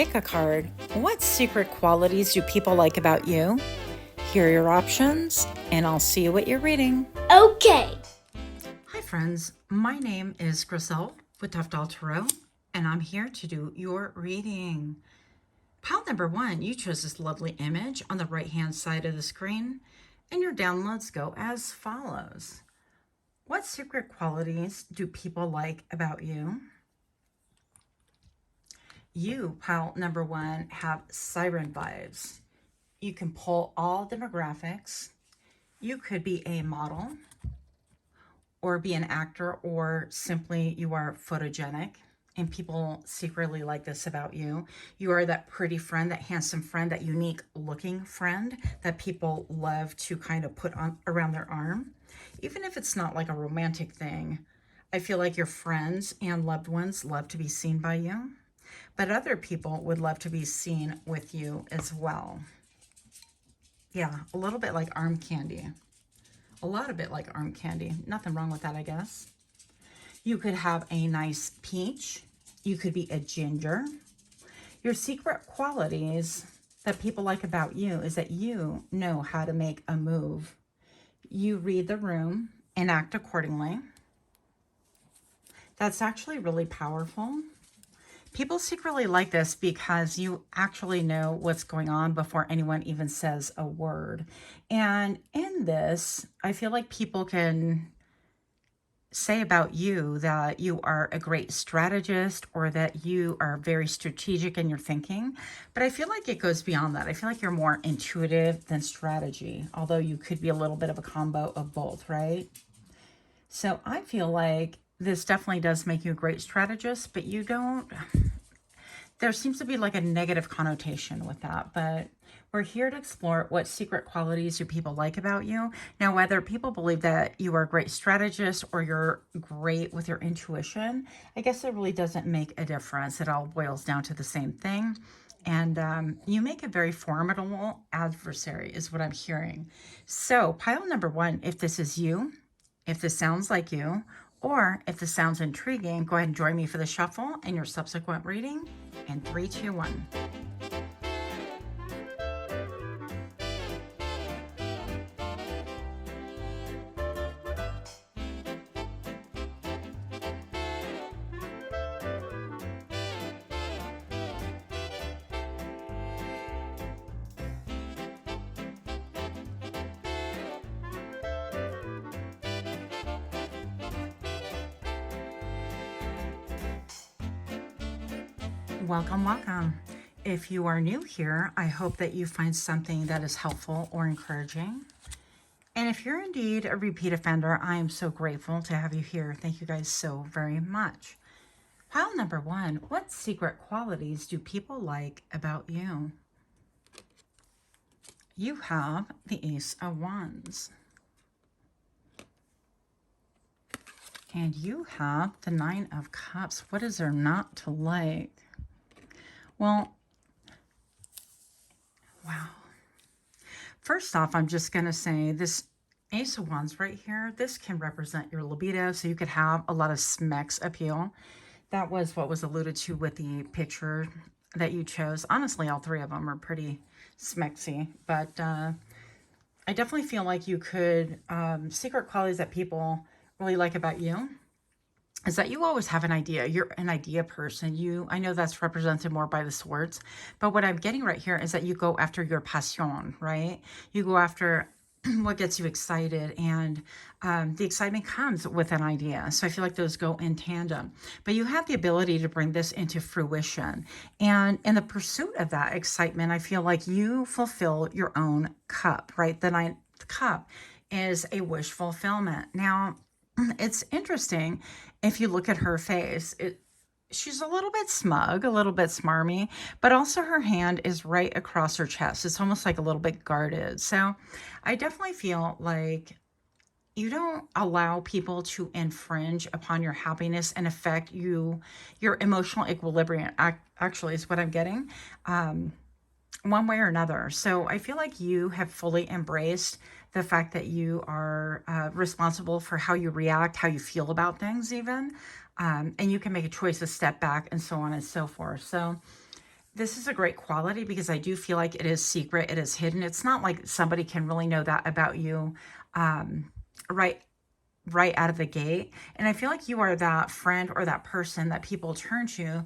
pick a card. What secret qualities do people like about you? Here are your options, and I'll see what you're reading. Okay. Hi friends, my name is Griselle with Toughdolltarot, and I'm here to do your reading. Pile number 1, you chose this lovely image on the right-hand side of the screen, and your downloads go as follows. What secret qualities do people like about you? You, pile number 1, have siren vibes. You can pull all demographics. You could be a model or be an actor, or simply you are photogenic, and people secretly like this about you. You are that pretty friend, that handsome friend, that unique looking friend that people love to kind of put on around their arm. Even if it's not like a romantic thing, I feel like your friends and loved ones love to be seen by you, but other people would love to be seen with you as well. Yeah, a little bit like arm candy. A lot of it like arm candy. Nothing wrong with that, I guess. You could have a nice peach. You could be a ginger. Your secret qualities that people like about you is that you know how to make a move. You read the room and act accordingly. That's actually really powerful. People secretly like this because you actually know what's going on before anyone even says a word. And in this, I feel like people can say about you that you are a great strategist or that you are very strategic in your thinking. But I feel like it goes beyond that. I feel like you're more intuitive than strategy, although you could be a little bit of a combo of both, right? So I feel like this definitely does make you a great strategist, but you don't... There seems to be like a negative connotation with that, but we're here to explore what secret qualities do people like about you. Now, whether people believe that you are a great strategist or you're great with your intuition, I guess it really doesn't make a difference. It all boils down to the same thing. And you make a very formidable adversary is what I'm hearing. So pile number 1, if this is you, if this sounds like you, or if this sounds intriguing, go ahead and join me for the shuffle and your subsequent reading in 3, 2, 1. Welcome, welcome. If you are new here, I hope that you find something that is helpful or encouraging. And if you're indeed a repeat offender, I am so grateful to have you here. Thank you guys so very much. Pile number 1, what secret qualities do people like about you? You have the Ace of Wands. And you have the 9 of Cups. What is there not to like? Well, wow. First off, I'm just going to say this Ace of Wands right here, this can represent your libido. So you could have a lot of smex appeal. That was what was alluded to with the picture that you chose. Honestly, all 3 of them are pretty smexy. But I definitely feel like you could, secret qualities that people really like about you is that you always have an idea. You're an idea person. I know that's represented more by the swords, but what I'm getting right here is that you go after your passion, right? You go after what gets you excited, and the excitement comes with an idea. So I feel like those go in tandem, but you have the ability to bring this into fruition. And in the pursuit of that excitement, I feel like you fulfill your own cup, right? The 9th cup is a wish fulfillment. Now, it's interesting if you look at her face. She's a little bit smug, a little bit smarmy, but also her hand is right across her chest. It's almost like a little bit guarded. So I definitely feel like you don't allow people to infringe upon your happiness and affect your emotional equilibrium, actually, is what I'm getting, one way or another. So I feel like you have fully embraced the fact that you are responsible for how you react, how you feel about things even, and you can make a choice to step back and so on and so forth. So this is a great quality because I do feel like it is secret, it is hidden. It's not like somebody can really know that about you right right out of the gate. And I feel like you are that friend or that person that people turn to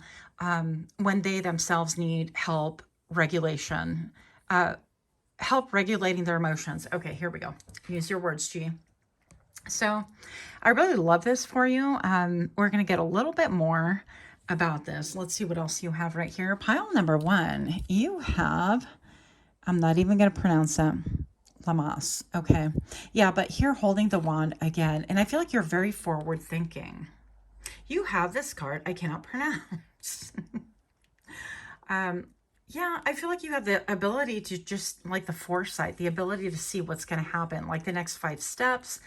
when they themselves need regulation, uh, help regulating their emotions. Okay, here we go. Use your words, G. So I really love this for you. We're going to get a little bit more about this. Let's see what else you have right here. Pile number 1, you have, I'm not even going to pronounce it. Lamas. Okay. Yeah, but here holding the wand again. And I feel like you're very forward thinking. You have this card I cannot pronounce. Yeah, I feel like you have the ability to just like the foresight, the ability to see what's going to happen, like the next 5 steps.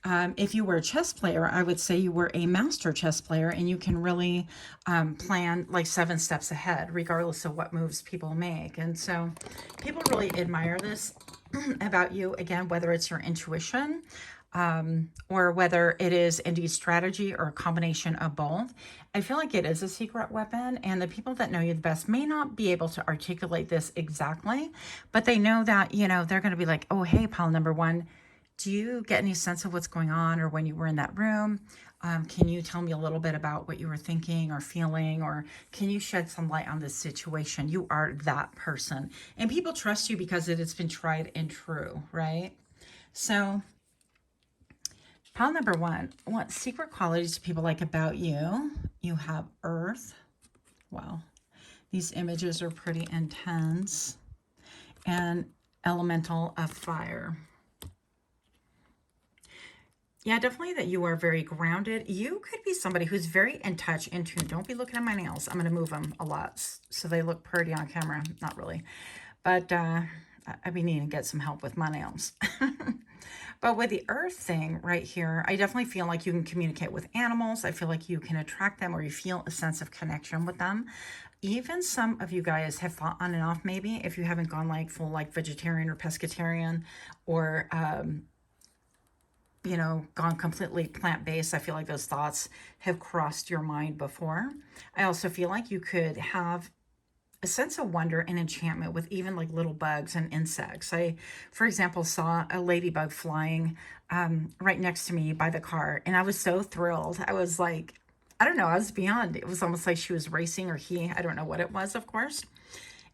If you were a chess player, I would say you were a master chess player and you can really plan like 7 steps ahead, regardless of what moves people make. And so people really admire this about you, again, whether it's your intuition or whether it is indeed strategy or a combination of both. I feel like it is a secret weapon, and the people that know you the best may not be able to articulate this exactly, but they know that, you know, they're going to be like, oh, hey, pile number 1, do you get any sense of what's going on, or when you were in that room? Can you tell me a little bit about what you were thinking or feeling, or can you shed some light on this situation? You are that person, and people trust you because it has been tried and true, right? So pile number 1, what secret qualities do people like about you? You have Earth. Wow. These images are pretty intense. And elemental of fire. Yeah, definitely that you are very grounded. You could be somebody who's very in touch, in tune. Don't be looking at my nails. I'm going to move them a lot so they look pretty on camera. Not really. But I'd be needing to get some help with my nails. But with the earth thing right here, I definitely feel like you can communicate with animals. I feel like you can attract them, or you feel a sense of connection with them. Even some of you guys have fought on and off, maybe, if you haven't gone like full like vegetarian or pescatarian, or you know, gone completely plant-based. I feel like those thoughts have crossed your mind before. I also feel like you could have a sense of wonder and enchantment with even like little bugs and insects. I, for example, saw a ladybug flying right next to me by the car, and I was so thrilled. I was like, I don't know, I was beyond. It was almost like she was racing, or he, I don't know what it was, of course.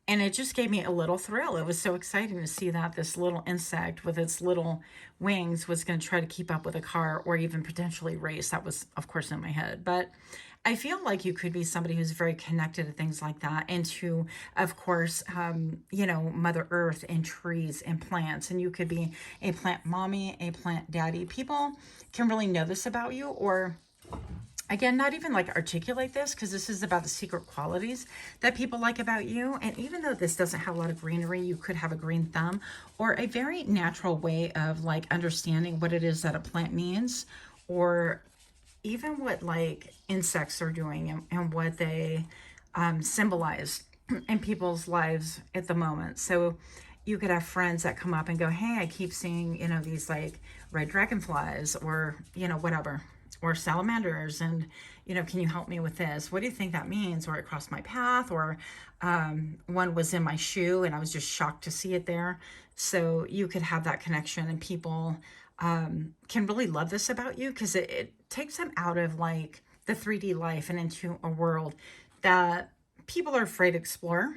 And it just gave me a little thrill. It was so exciting to see that this little insect with its little wings was going to try to keep up with a car, or even potentially race. That was, of course, in my head. But I feel like you could be somebody who's very connected to things like that, and to, of course, you know, Mother Earth and trees and plants. And you could be a plant mommy, a plant daddy. People can really know this about you, or again, not even like articulate this, because this is about the secret qualities that people like about you. And even though this doesn't have a lot of greenery, you could have a green thumb, or a very natural way of like understanding what it is that a plant means, or even what like insects are doing, and what they symbolize in people's lives at the moment. So you could have friends that come up and go, hey, I keep seeing, you know, these like red dragonflies, or, you know, whatever, or salamanders, and, you know, can you help me with this? What do you think that means? Or it crossed my path, or one was in my shoe and I was just shocked to see it there. So you could have that connection, and people can really love this about you, because it takes them out of like the 3D life and into a world that people are afraid to explore,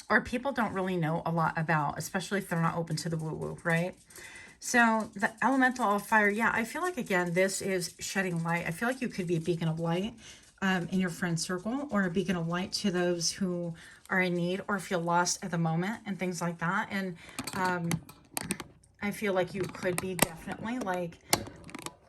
or people don't really know a lot about, especially if they're not open to the woo-woo, right? So the elemental of fire, yeah, I feel like, again, this is shedding light. I feel like you could be a beacon of light in your friend circle, or a beacon of light to those who are in need or feel lost at the moment, and things like that. And I feel like you could be definitely like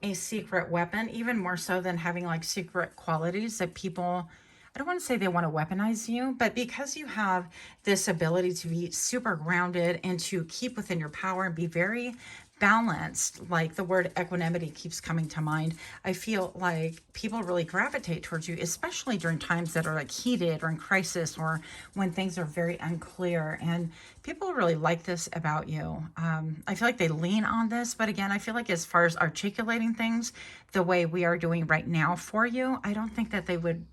a secret weapon, even more so than having like secret qualities that people, I don't want to say they want to weaponize you, but because you have this ability to be super grounded and to keep within your power and be very balanced, like the word equanimity keeps coming to mind. I feel like people really gravitate towards you, especially during times that are like heated or in crisis, or when things are very unclear. And people really like this about you. I feel like they lean on this, but again, I feel like as far as articulating things the way we are doing right now for you, I don't think that they would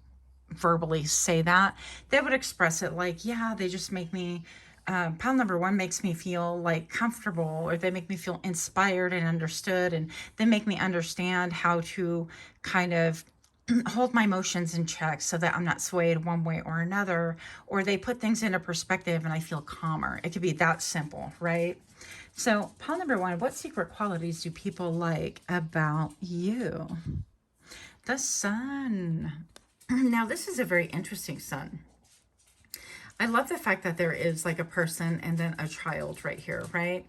verbally say that. They would express it like, yeah, they just make me, pile number one makes me feel like comfortable, or they make me feel inspired and understood, and they make me understand how to kind of hold my emotions in check so that I'm not swayed one way or another, or they put things into perspective and I feel calmer. It could be that simple, right? So pile number one, what secret qualities do people like about you? The sun. Now, this is a very interesting sun. I love the fact that there is like a person and then a child right here, right?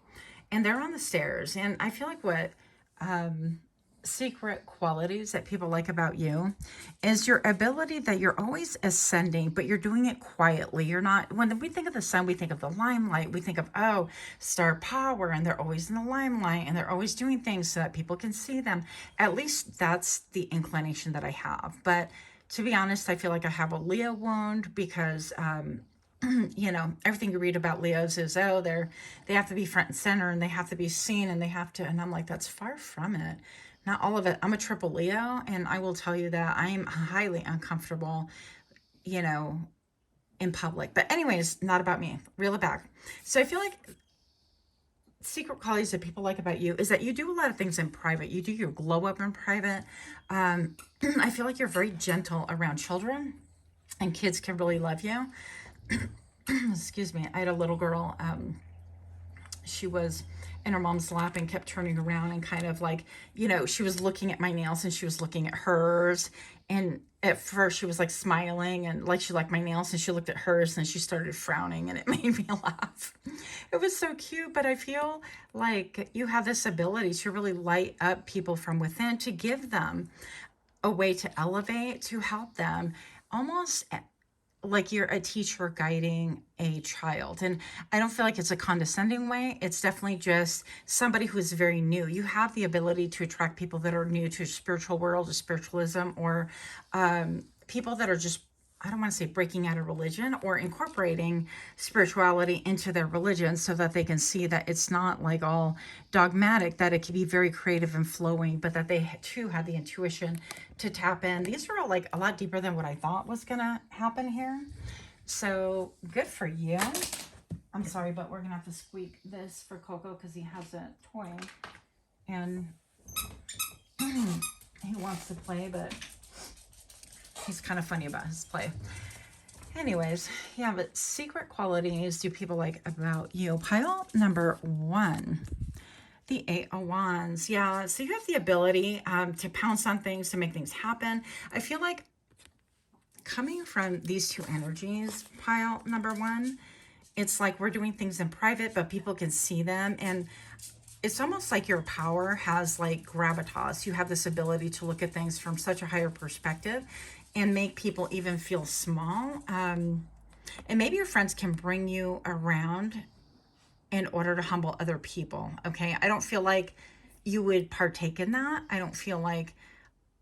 And they're on the stairs. And I feel like what secret qualities that people like about you is your ability that you're always ascending, but you're doing it quietly. You're not, when we think of the sun, we think of the limelight. We think of, oh, star power, and they're always in the limelight, and they're always doing things so that people can see them. At least that's the inclination that I have. But to be honest, I feel like I have a Leo wound because, you know, everything you read about Leos is, oh, they have to be front and center, and they have to be seen, and they have to, and I'm like, that's far from it. Not all of it. I'm a triple Leo, and I will tell you that I'm highly uncomfortable, you know, in public. But anyways, not about me. Reel it back. So I feel like secret qualities that people like about you is that you do a lot of things in private. You do your glow up in private. I feel like you're very gentle around children, and kids can really love you. Excuse me. I had a little girl. She was in her mom's lap and kept turning around and kind of like, you know, she was looking at my nails and she was looking at hers. And at first she was like smiling and like she liked my nails, and she looked at hers and she started frowning, and it made me laugh. It was so cute. But I feel like you have this ability to really light up people from within, to give them a way to elevate, to help them, almost like you're a teacher guiding a child. And I don't feel like it's a condescending way. It's definitely just somebody who is very new. You have the ability to attract people that are new to spiritual world, to spiritualism, or people that are just, I don't want to say breaking out of religion, or incorporating spirituality into their religion so that they can see that it's not like all dogmatic, that it can be very creative and flowing, but that they too have the intuition to tap in. These are all like a lot deeper than what I thought was going to happen here. So good for you. I'm sorry, but we're going to have to squeak this for Coco because he has a toy and he wants to play, but he's kind of funny about his play. Anyways, yeah, but secret qualities do people like about you? Pile number one, the Eight of Wands. Yeah, so you have the ability to pounce on things, to make things happen. I feel like coming from these two energies, pile number one, it's like we're doing things in private, but people can see them. And it's almost like your power has like gravitas. You have this ability to look at things from such a higher perspective and make people even feel small. And maybe your friends can bring you around in order to humble other people, okay? I don't feel like you would partake in that. I don't feel like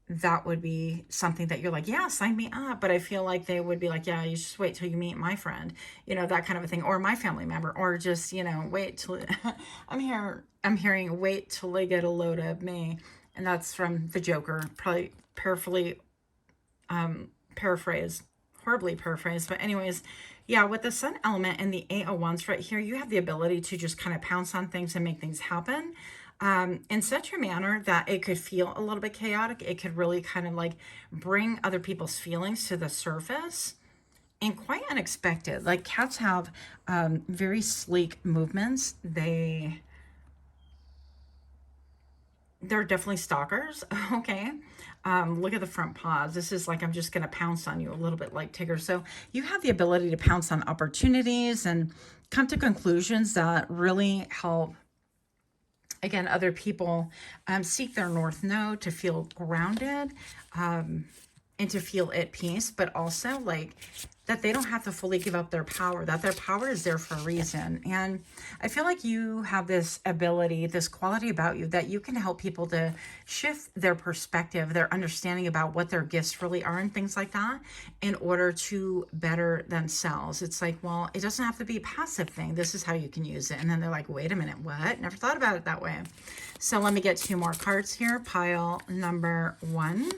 that would be something that you're like, yeah, sign me up. But I feel like they would be like, yeah, you just wait till you meet my friend, you know, that kind of a thing, or my family member, or just, you know, wait till I'm hearing wait till they get a load of me. And that's from the Joker, probably horribly paraphrased, but anyways, yeah, with the sun element and the Eight of Wands right here, you have the ability to just kind of pounce on things and make things happen in such a manner that it could feel a little bit chaotic. It could really kind of like bring other people's feelings to the surface, and quite unexpected. Like cats have very sleek movements. They're definitely stalkers, okay? Look at the front paws. This is like, I'm just going to pounce on you a little bit like Tigger. So you have the ability to pounce on opportunities and come to conclusions that really help, again, other people seek their North Node, to feel grounded and to feel at peace, but also like that they don't have to fully give up their power, that their power is there for a reason. And I feel like you have this ability, this quality about you, that you can help people to shift their perspective, their understanding about what their gifts really are and things like that, in order to better themselves. It's like, well, it doesn't have to be a passive thing. This is how you can use it. And then they're like, wait a minute, what? Never thought about it that way. So let me get 2 more cards here. Pile number one.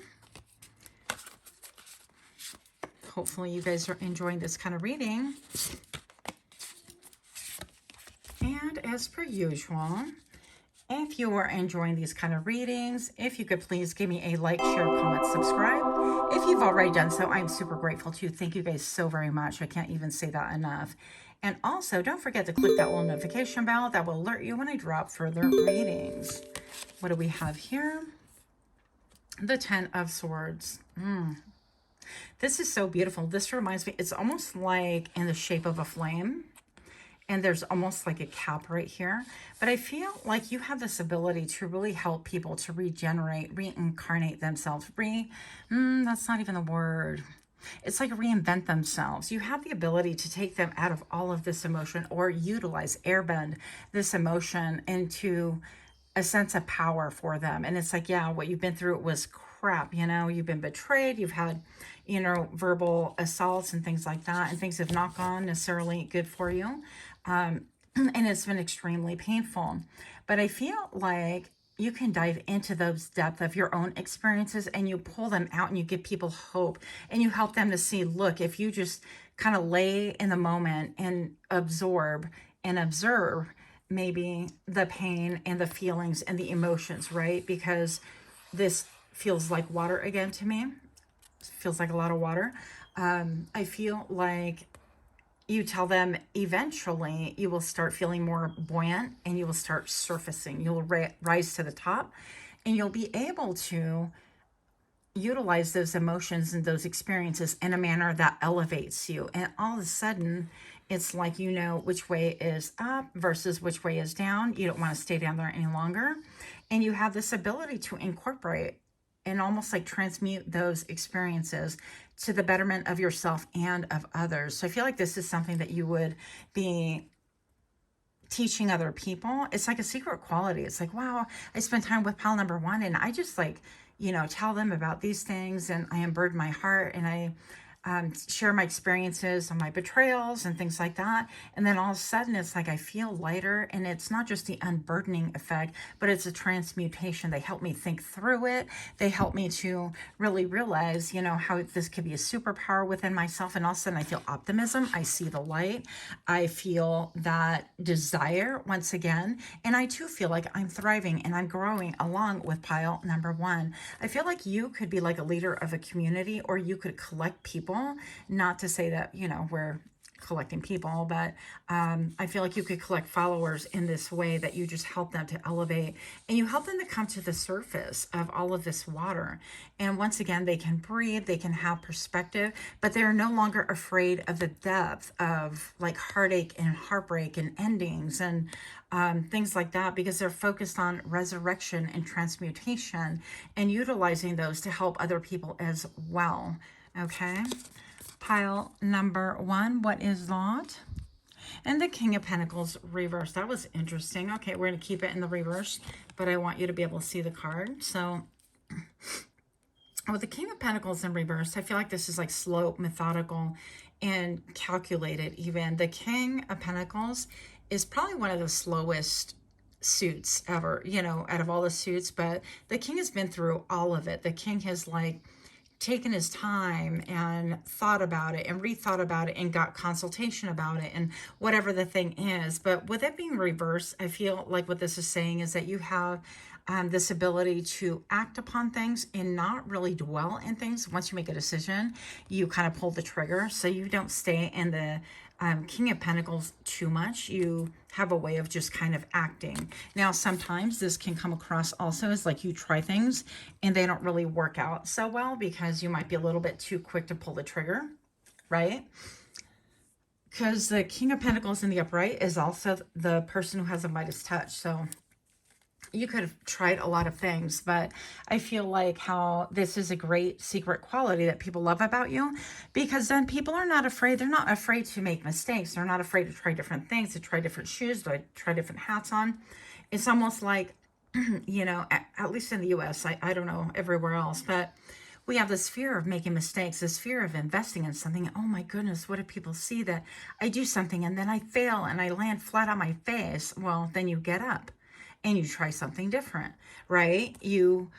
Hopefully you guys are enjoying this kind of reading. And as per usual, if you are enjoying these kind of readings, if you could please give me a like, share, comment, subscribe. If you've already done so, I'm super grateful to you. Thank you guys so very much. I can't even say that enough. And also, don't forget to click that little notification bell. That will alert you when I drop further readings. What do we have here? The Ten of Swords. This is so beautiful. This reminds me, it's almost like in the shape of a flame. And there's almost like a cap right here. But I feel like you have this ability to really help people to regenerate, reincarnate themselves. That's not even the word. It's like reinvent themselves. You have the ability to take them out of all of this emotion or utilize, airbend this emotion into a sense of power for them. And it's like, yeah, what you've been through, it was crap. You know, you've been betrayed. You've had, you know, verbal assaults and things like that. And things have not gone necessarily good for you. And it's been extremely painful. But I feel like you can dive into those depths of your own experiences and you pull them out and you give people hope and you help them to see, look, if you just kind of lay in the moment and absorb and observe maybe the pain and the feelings and the emotions, right? Because this feels like water again to me. It feels like a lot of water. I feel like you tell them eventually you will start feeling more buoyant and you will start surfacing. You'll rise to the top and you'll be able to utilize those emotions and those experiences in a manner that elevates you. And all of a sudden, it's like you know which way is up versus which way is down. You don't want to stay down there any longer. And you have this ability to incorporate and almost like transmute those experiences to the betterment of yourself and of others. So I feel like this is something that you would be teaching other people. It's like a secret quality. It's like, wow, I spent time with pal number one and I just like, you know, tell them about these things and I unburden my heart and I share my experiences on my betrayals and things like that. And then all of a sudden it's like I feel lighter, and it's not just the unburdening effect, but it's a transmutation. They help me think through it. They help me to really realize, you know, how this could be a superpower within myself. And all of a sudden I feel optimism. I see the light. I feel that desire once again. And I too feel like I'm thriving and I'm growing along with pile number one. I feel like you could be like a leader of a community, or you could collect people. Not to say that, you know, we're collecting people, but I feel like you could collect followers in this way that you just help them to elevate and you help them to come to the surface of all of this water. And once again, they can breathe, they can have perspective, but they're no longer afraid of the depth of like heartache and heartbreak and endings and things like that, because they're focused on resurrection and transmutation and utilizing those to help other people as well. Okay, pile number one, what is that? And the King of Pentacles reversed. That was interesting. Okay, we're going to keep it in the reverse, but I want you to be able to see the card. So with the King of Pentacles in reverse, I feel like this is like slow, methodical, and calculated even. The King of Pentacles is probably one of the slowest suits ever, you know, out of all the suits, but the King has been through all of it. The King has like taken his time and thought about it and rethought about it and got consultation about it and whatever the thing is. But with it being reversed, I feel like what this is saying is that you have this ability to act upon things and not really dwell in things. Once you make a decision, you kind of pull the trigger, so you don't stay in the King of Pentacles too much. You have a way of just kind of acting. Now, sometimes this can come across also as like you try things and they don't really work out so well because you might be a little bit too quick to pull the trigger, right? Because the King of Pentacles in the upright is also the person who has a Midas touch. So you could have tried a lot of things, but I feel like how this is a great secret quality that people love about you, because then people are not afraid. They're not afraid to make mistakes. They're not afraid to try different things, to try different shoes, to try different hats on. It's almost like, you know, at least in the US, I don't know everywhere else, but we have this fear of making mistakes, this fear of investing in something. Oh my goodness, what if people see that I do something and then I fail and I land flat on my face? Well, then you get up and you try something different, right? You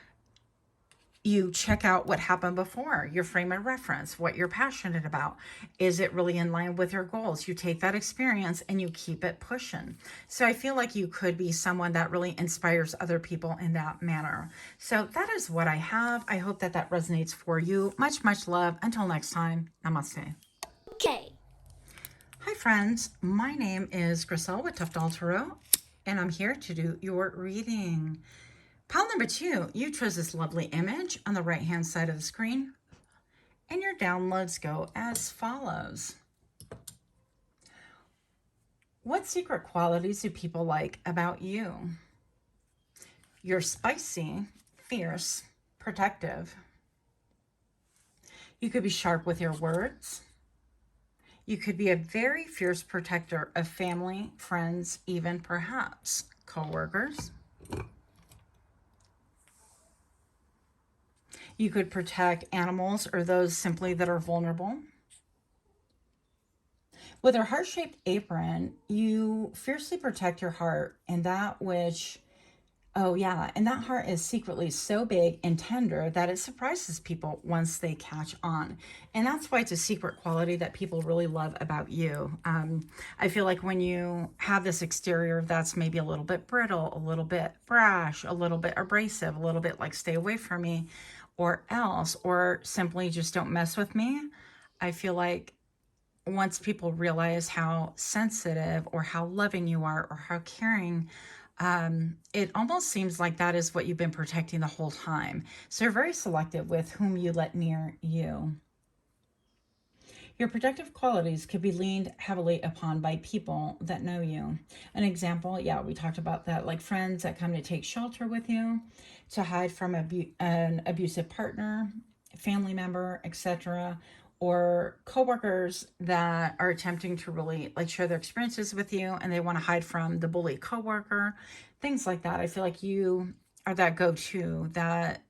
You check out what happened before, your frame of reference, what you're passionate about. Is it really in line with your goals? You take that experience and you keep it pushing. So I feel like you could be someone that really inspires other people in that manner. So that is what I have. I hope that that resonates for you. Much, much love. Until next time, namaste. Okay. Hi friends, my name is Griselle with Toughdolltarot, and I'm here to do your reading. Pile number 2, you chose this lovely image on the right hand side of the screen, and your downloads go as follows. What secret qualities do people like about you? You're spicy, fierce, protective. You could be sharp with your words. You could be a very fierce protector of family, friends, even perhaps co-workers. You could protect animals or those simply that are vulnerable. With a heart-shaped apron, you fiercely protect your heart and that which, oh yeah, and that heart is secretly so big and tender that it surprises people once they catch on. And that's why it's a secret quality that people really love about you. I feel like when you have this exterior that's maybe a little bit brittle, a little bit brash, a little bit abrasive, a little bit like stay away from me, or else, or simply just don't mess with me. I feel like once people realize how sensitive or how loving you are or how caring, it almost seems like that is what you've been protecting the whole time. So you're very selective with whom you let near you. Your protective qualities could be leaned heavily upon by people that know you. An example, yeah, we talked about that, like friends that come to take shelter with you, to hide from an abusive partner, family member, etc., or coworkers that are attempting to really like share their experiences with you and they want to hide from the bully coworker, things like that. I feel like you are that go-to that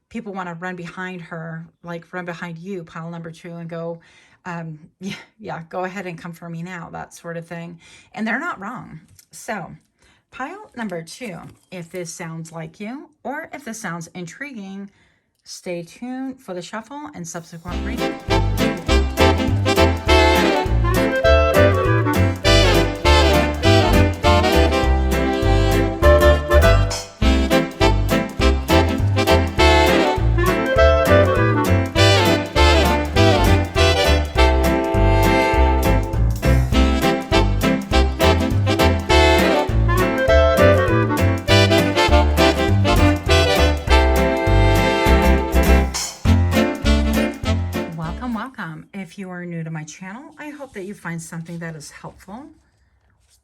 people want to run behind her, like run behind you, pile number 2, and go, yeah, go ahead and come for me now, that sort of thing. And they're not wrong. So pile number 2, if this sounds like you, or if this sounds intriguing, stay tuned for the shuffle and subsequent reading. Welcome. If you are new to my channel, I hope that you find something that is helpful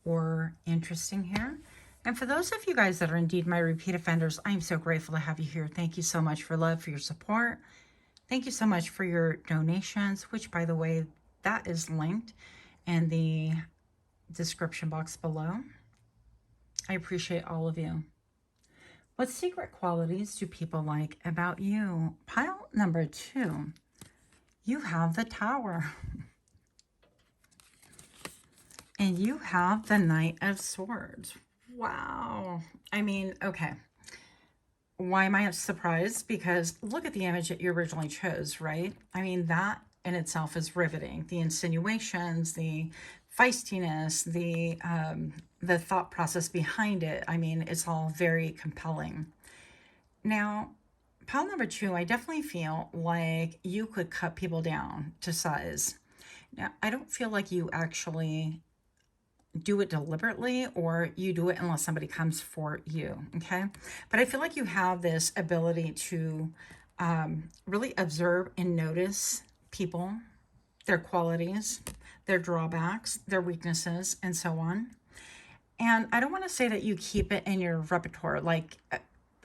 or interesting here. And for those of you guys that are indeed my repeat offenders, I'm so grateful to have you here. Thank you so much for love, for your support. Thank you so much for your donations, which, by the way, that is linked in the description box below. I appreciate all of you. What secret qualities do people like about you? Pile number 2. You have the Tower. And you have the Knight of Swords. Wow. I mean, okay. Why am I surprised? Because look at the image that you originally chose, right? I mean, that in itself is riveting. The insinuations, the feistiness, the thought process behind it. I mean, it's all very compelling. Now, pile number 2, I definitely feel like you could cut people down to size. Now, I don't feel like you actually do it deliberately or you do it unless somebody comes for you, okay? But I feel like you have this ability to really observe and notice people, their qualities, their drawbacks, their weaknesses, and so on. And I don't want to say that you keep it in your repertoire, like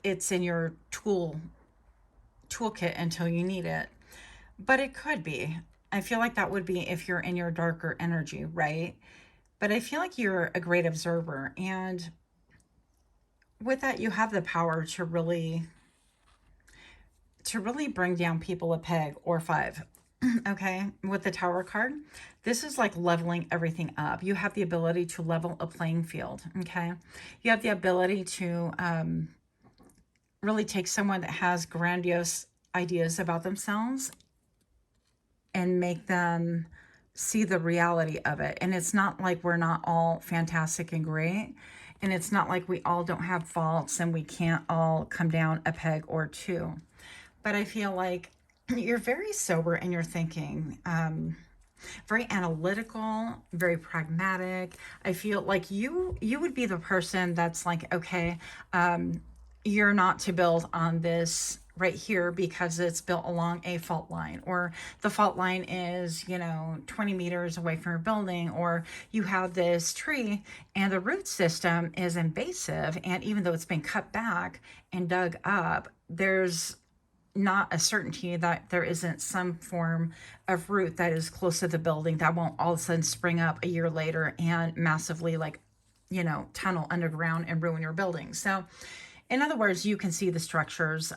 it's in your toolkit until you need it, but it could be. I feel like that would be if you're in your darker energy, right? But I feel like you're a great observer, and with that, you have the power to really bring down people a peg or 5. Okay, with the Tower card, this is like leveling everything up. You have the ability to level a playing field. Okay, you have the ability to really take someone that has grandiose ideas about themselves and make them see the reality of it. And it's not like we're not all fantastic and great. And it's not like we all don't have faults and we can't all come down a peg or two. But I feel like you're very sober in your thinking, very analytical, very pragmatic. I feel like you would be the person that's like, okay, you're not to build on this right here because it's built along a fault line, or the fault line is 20 meters away from your building, or you have this tree and the root system is invasive, and even though it's been cut back and dug up, there's not a certainty that there isn't some form of root that is close to the building that won't all of a sudden spring up a year later and massively tunnel underground and ruin your building. So in other words, you can see the structures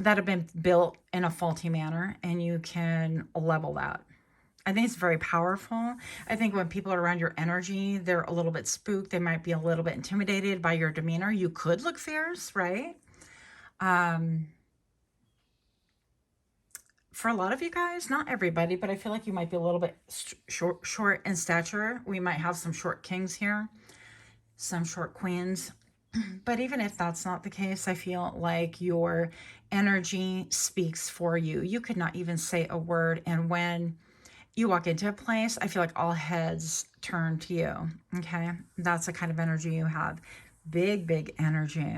that have been built in a faulty manner, and you can level that. I think it's very powerful. I think when people are around your energy, they're a little bit spooked. They might be a little bit intimidated by your demeanor. You could look fierce, right? For a lot of you guys, not everybody, but I feel like you might be a little bit short in stature. We might have some short kings here, some short queens. But even if that's not the case, I feel like your energy speaks for you. You could not even say a word. And when you walk into a place, I feel like all heads turn to you. Okay. That's the kind of energy you have. Big, big energy.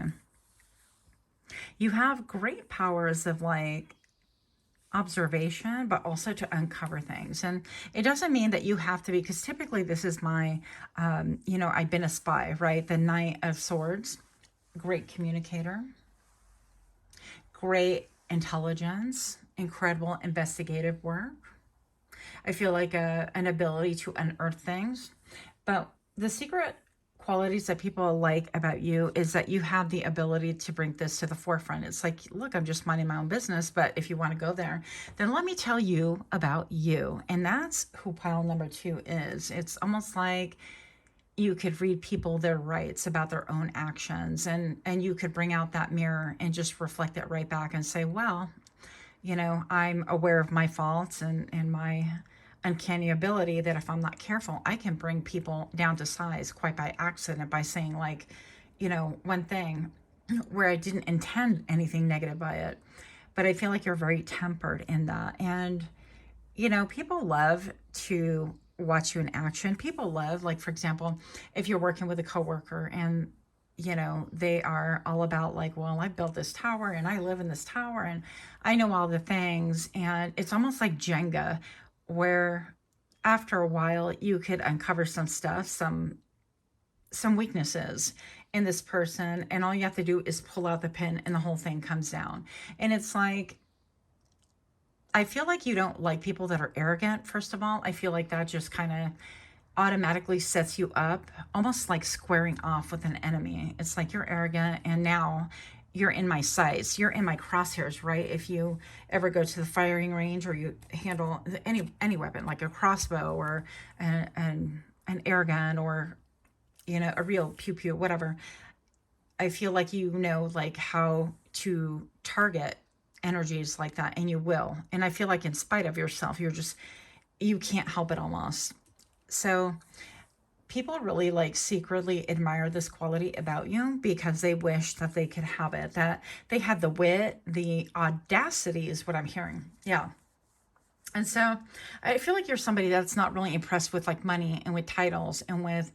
You have great powers of observation, but also to uncover things. And it doesn't mean that you have to be, because typically this is my, I've been a spy, right? The Knight of Swords, great communicator, great intelligence, incredible investigative work. I feel like an ability to unearth things. But the secret qualities that people like about you is that you have the ability to bring this to the forefront. It's like, look, I'm just minding my own business, but if you want to go there, then let me tell you about you. And that's who pile number 2 is. It's almost like you could read people their rights about their own actions, and you could bring out that mirror and just reflect it right back and say, well, I'm aware of my faults and my uncanny ability that if I'm not careful, I can bring people down to size quite by accident by saying one thing where I didn't intend anything negative by it. But I feel like you're very tempered in that. And, people love to watch you in action. People love, like, for example, if you're working with a coworker and they are all about well, I built this tower and I live in this tower and I know all the things. And it's almost like Jenga, where after a while you could uncover some stuff, some weaknesses in this person. And all you have to do is pull out the pin and the whole thing comes down. And it's like, I feel like you don't like people that are arrogant, first of all. I feel like that just kind of automatically sets you up almost like squaring off with an enemy. It's like, you're arrogant and now you're in my sights, you're in my crosshairs, right? If you ever go to the firing range or you handle any weapon like a crossbow or an air gun or a real pew pew, whatever, I feel like how to target energies like that, and you will. And I feel like in spite of yourself, you can't help it almost. So people really secretly admire this quality about you because they wish that they could have it, that they had the wit, the audacity is what I'm hearing. Yeah. And so I feel like you're somebody that's not really impressed with money and with titles and with,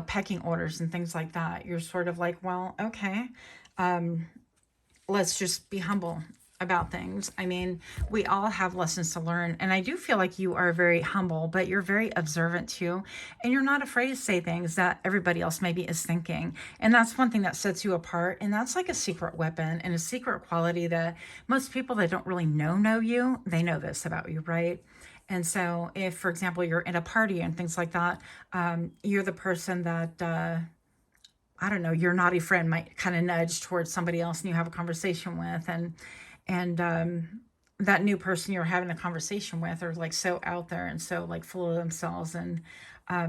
pecking orders and things like that. You're sort of like, well, okay, let's just be humble about things. I mean, we all have lessons to learn. And I do feel like you are very humble, but you're very observant too. And you're not afraid to say things that everybody else maybe is thinking. And that's one thing that sets you apart. And that's like a secret weapon and a secret quality that most people that don't really know you, they know this about you, right? And so if, for example, you're in a party and things like that, you're the person that, I don't know, your naughty friend might kind of nudge towards somebody else and you have a conversation with, and that new person you're having a conversation with are like so out there and so like full of themselves, and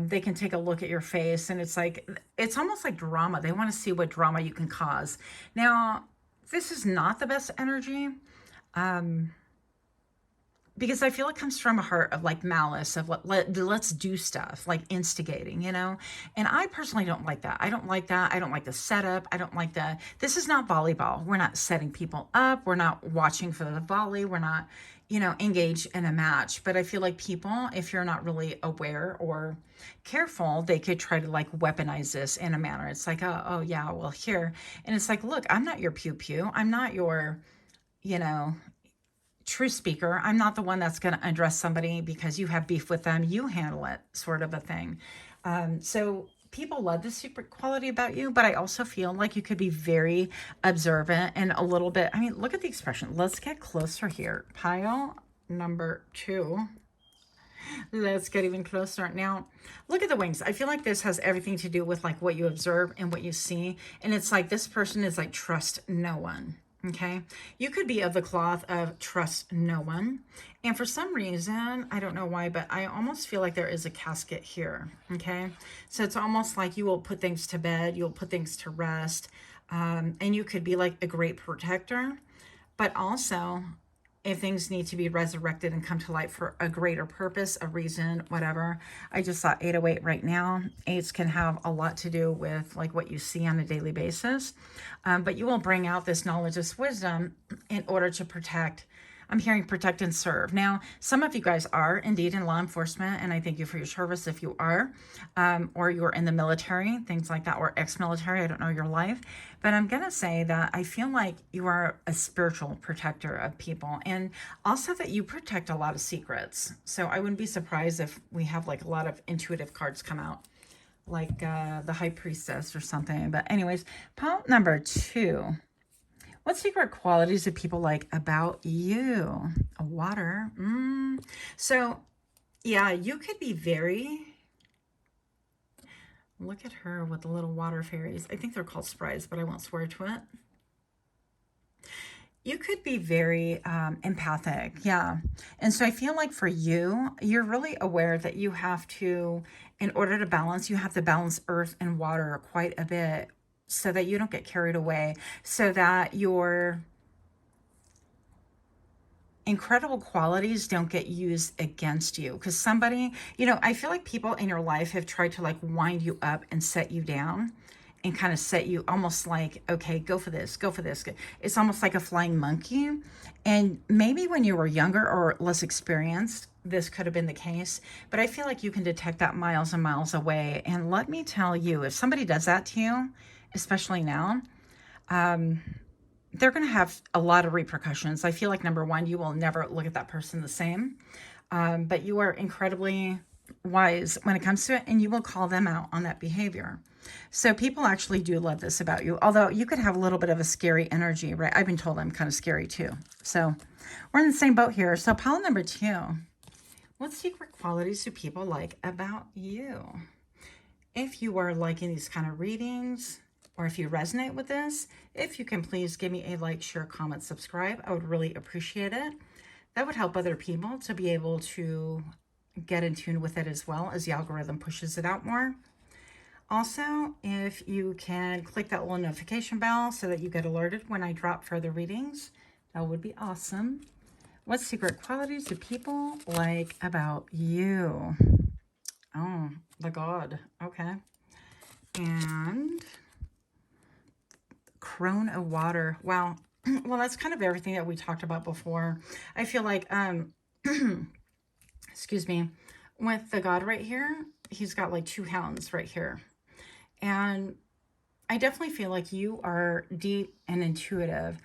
they can take a look at your face, and it's like, it's almost like drama. They want to see what drama you can cause. Now, this is not the best energy. Um, because I feel it comes from a heart of like malice of let's do stuff, like instigating, you know? And I personally don't like that. I don't like that. I don't like the setup. I don't like the, this is not volleyball. We're not setting people up. We're not watching for the volley. We're not, you know, engaged in a match. But I feel like people, if you're not really aware or careful, they could try to like weaponize this in a manner. It's like, oh yeah, well, here. And it's like, look, I'm not your pew pew. I'm not your, you know, true speaker. I'm not the one that's going to address somebody because you have beef with them. You handle it, sort of a thing. So people love the secret quality about you, but I also feel like you could be very observant and a little bit. I mean, look at the expression. Let's get closer here. Pile number 2. Let's get even closer. Now, look at the wings. I feel like this has everything to do with like what you observe and what you see. And it's like this person is like, trust no one. Okay, you could be of the cloth of trust no one. And for some reason, I don't know why, but I almost feel like there is a casket here. Okay, so it's almost like you will put things to bed, you'll put things to rest, and you could be like a great protector, but also if things need to be resurrected and come to light for a greater purpose, a reason, whatever. I just saw 808 right now. Eights can have a lot to do with like what you see on a daily basis. But you will bring out this knowledge, this wisdom in order to protect. I'm hearing protect and serve. Now, some of you guys are indeed in law enforcement, and I thank you for your service if you are, or you're in the military, things like that, or ex-military. I don't know your life, but I'm going to say that I feel like you are a spiritual protector of people, and also that you protect a lot of secrets. So I wouldn't be surprised if we have like a lot of intuitive cards come out, like the High Priestess or something. But anyways, pile number 2. What secret qualities do people like about you? A water. So, yeah, you could be very... Look at her with the little water fairies. I think they're called sprites, but I won't swear to it. You could be very empathic. Yeah. And so I feel like for you, you're really aware that you have to, in order to balance, you have to balance earth and water quite a bit, so that you don't get carried away, so that your incredible qualities don't get used against you. Because somebody, you know, I feel like people in your life have tried to like wind you up and set you down and kind of set you almost like, okay, go for this, go for this. It's almost like a flying monkey. And maybe when you were younger or less experienced, this could have been the case, but I feel like you can detect that miles and miles away. And let me tell you, if somebody does that to you, especially now, they're going to have a lot of repercussions. I feel like, number one, you will never look at that person the same, but you are incredibly wise when it comes to it, and you will call them out on that behavior. So people actually do love this about you, although you could have a little bit of a scary energy, right? I've been told I'm kind of scary too. So we're in the same boat here. So pile number 2. What secret qualities do people like about you? If you are liking these kind of readings, or if you resonate with this, if you can please give me a like, share, comment, subscribe. I would really appreciate it. That would help other people to be able to get in tune with it as well, as the algorithm pushes it out more. Also, if you can click that little notification bell so that you get alerted when I drop further readings, that would be awesome. What secret qualities do people like about you? Oh, the God. Okay. And crone of water. Wow. Well, that's kind of everything that we talked about before. I feel like, excuse me, with the God right here, he's got like 2 hounds right here. And I definitely feel like you are deep and intuitive.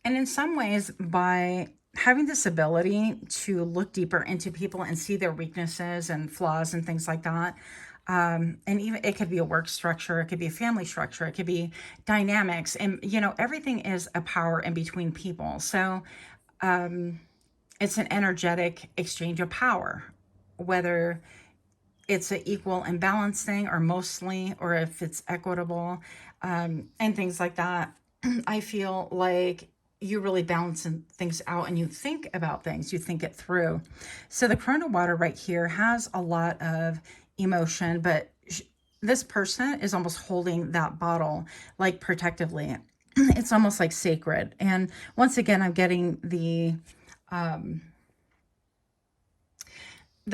And in some ways, by having this ability to look deeper into people and see their weaknesses and flaws and things like that, and even it could be a work structure, it could be a family structure, it could be dynamics, and you know, everything is a power in between people. So it's an energetic exchange of power, whether it's an equal and balanced thing, or mostly, or if it's equitable, and things like that. I feel like you really balance things out and you think about things, you think it through. So the Corona water right here has a lot of emotion, but this person is almost holding that bottle like protectively. It's almost like sacred. And once again, I'm getting the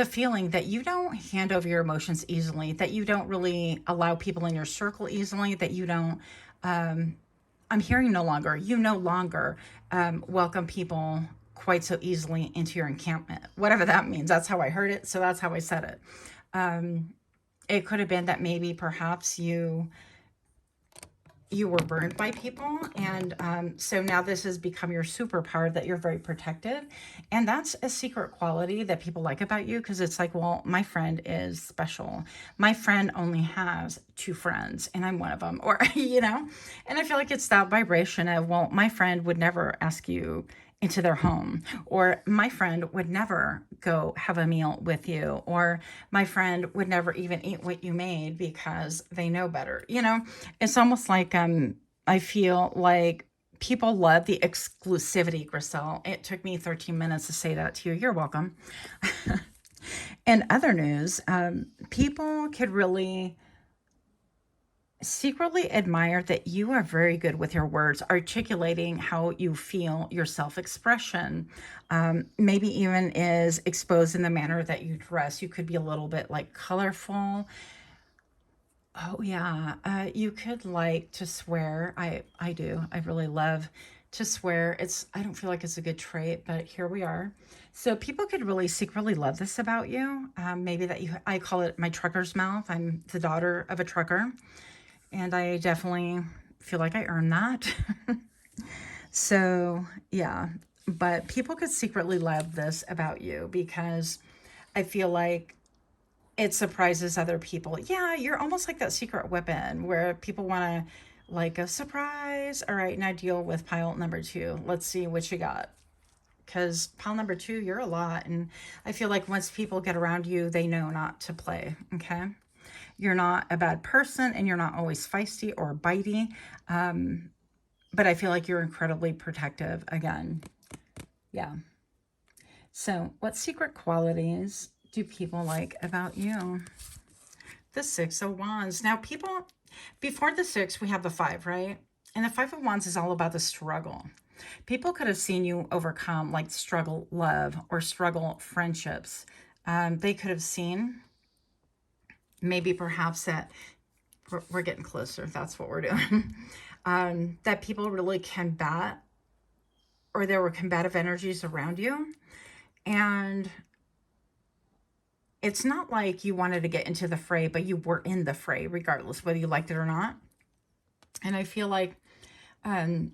feeling that you don't hand over your emotions easily, that you don't really allow people in your circle easily, that you don't, I'm hearing no longer, you no longer welcome people quite so easily into your encampment, whatever that means. That's how I heard it. So that's how I said it. It could have been that maybe perhaps you were burned by people, and so now this has become your superpower, that you're very protective. And that's a secret quality that people like about you, because it's like, well, my friend is special, my friend only has 2 friends and I'm one of them, or and I feel like it's that vibration of, well, my friend would never ask you into their home, or my friend would never go have a meal with you, or my friend would never even eat what you made because they know better. It's almost like I feel like people love the exclusivity, Griselle. It took me 13 minutes to say that to you. You're welcome. In other news, people could really secretly admire that you are very good with your words, articulating how you feel, your self-expression. Maybe even is exposed in the manner that you dress. You could be a little bit like colorful. Oh yeah, you could like to swear. I do. I really love to swear. I don't feel like it's a good trait, but here we are. So people could really secretly love this about you. Maybe that I call it my trucker's mouth. I'm the daughter of a trucker. And I definitely feel like I earned that. So, yeah. But people could secretly love this about you, because I feel like it surprises other people. Yeah, you're almost like that secret weapon where people want to, like, a surprise. All right, now deal with pile number 2. Let's see what you got. Because pile number 2, you're a lot. And I feel like once people get around you, they know not to play. Okay? You're not a bad person, and you're not always feisty or bitey. But I feel like you're incredibly protective again. Yeah. So what secret qualities do people like about you? The 6 of Wands. Now people, before the 6, we have the 5, right? And the 5 of Wands is all about the struggle. People could have seen you overcome like struggle love or struggle friendships. They could have seen maybe perhaps that we're getting closer. That's what we're doing. That people really combat, or there were combative energies around you. And it's not like you wanted to get into the fray, but you were in the fray regardless, whether you liked it or not. And I feel like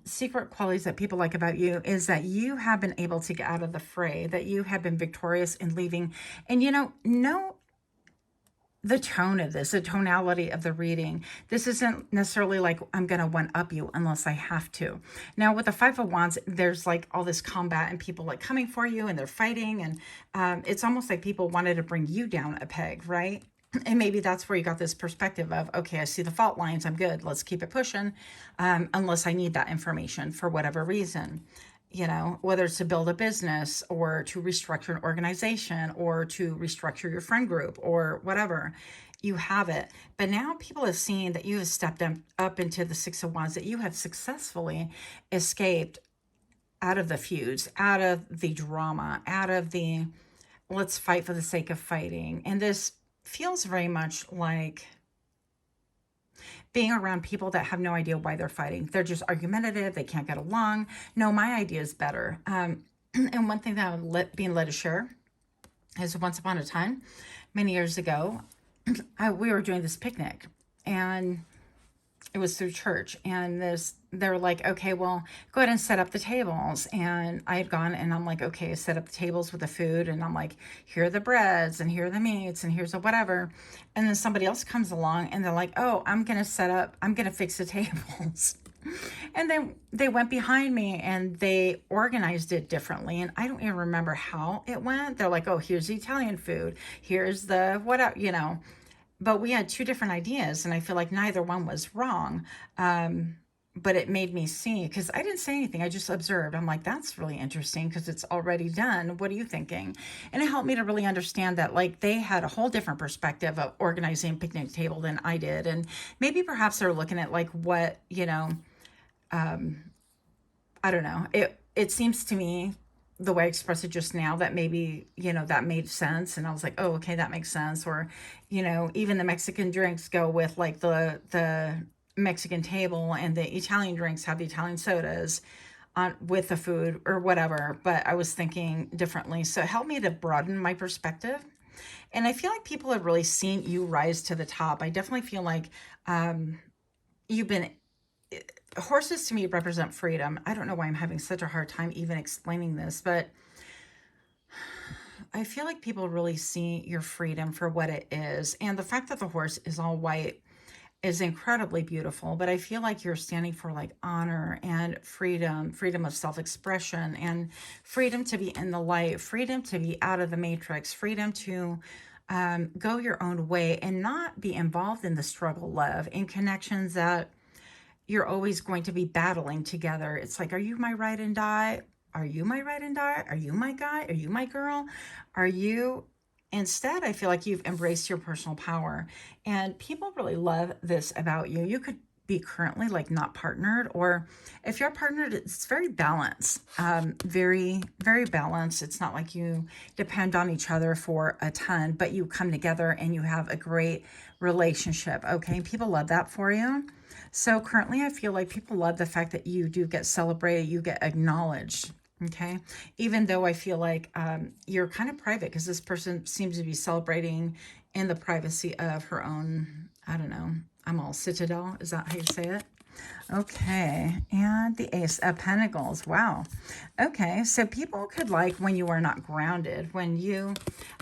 secret qualities that people like about you is that you have been able to get out of the fray, that you have been victorious in leaving. And no, the tone of this, the tonality of the reading, this isn't necessarily like I'm going to one-up you unless I have to. Now with the 5 of Wands, there's like all this combat and people like coming for you and they're fighting. And it's almost like people wanted to bring you down a peg, right? And maybe that's where you got this perspective of, okay, I see the fault lines. I'm good. Let's keep it pushing. Unless I need that information for whatever reason. Whether it's to build a business or to restructure an organization or to restructure your friend group or whatever, you have it. But now people have seen that you have stepped up into the 6 of Wands, that you have successfully escaped out of the feuds, out of the drama, out of the let's fight for the sake of fighting. And this feels very much like being around people that have no idea why they're fighting. They're just argumentative. They can't get along. No, my idea is better. And one thing that I'm being led to share is once upon a time, many years ago, we were doing this picnic, and it was through church. And they're like, okay, well, go ahead and set up the tables. And I had gone and I'm like, okay, set up the tables with the food. And I'm like, here are the breads and here are the meats and here's the whatever. And then somebody else comes along and they're like, oh, I'm going to fix the tables. And then they went behind me and they organized it differently. And I don't even remember how it went. They're like, oh, here's the Italian food. Here's the But we had 2 different ideas, and I feel like neither one was wrong. but it made me see, because I didn't say anything. I just observed. I'm like, that's really interesting because it's already done. What are you thinking? And it helped me to really understand that, like, they had a whole different perspective of organizing a picnic table than I did. And maybe perhaps they're looking at like what, I don't know. It seems to me the way I expressed it just now that maybe, that made sense. And I was like, oh, okay, that makes sense. Or, even the Mexican drinks go with like the Mexican table, and the Italian drinks have the Italian sodas on with the food or whatever. But I was thinking differently. So it helped me to broaden my perspective. And I feel like people have really seen you rise to the top. I definitely feel like you've been horses to me represent freedom. I don't know why I'm having such a hard time even explaining this, but I feel like people really see your freedom for what it is. And the fact that the horse is all white is incredibly beautiful, but I feel like you're standing for like honor and freedom, freedom of self-expression, and freedom to be in the light, freedom to be out of the matrix, freedom to go your own way and not be involved in the struggle, love, in connections that you're always going to be battling together. It's like, are you my ride and die? Are you my ride and die? Are you my guy? Are you my girl? Are you... Instead, I feel like you've embraced your personal power, and people really love this about you. You could be currently like not partnered, or if you're partnered, it's very balanced, very, very balanced. It's not like you depend on each other for a ton, but you come together and you have a great relationship. Okay. People love that for you. So currently I feel like people love the fact that you do get celebrated, you get acknowledged. Okay. Even though I feel like you're kind of private, because this person seems to be celebrating in the privacy of her own, I don't know, I'm all citadel. Is that how you say it? Okay. And the Ace of Pentacles. Wow. Okay. So people could like when you are not grounded, when you,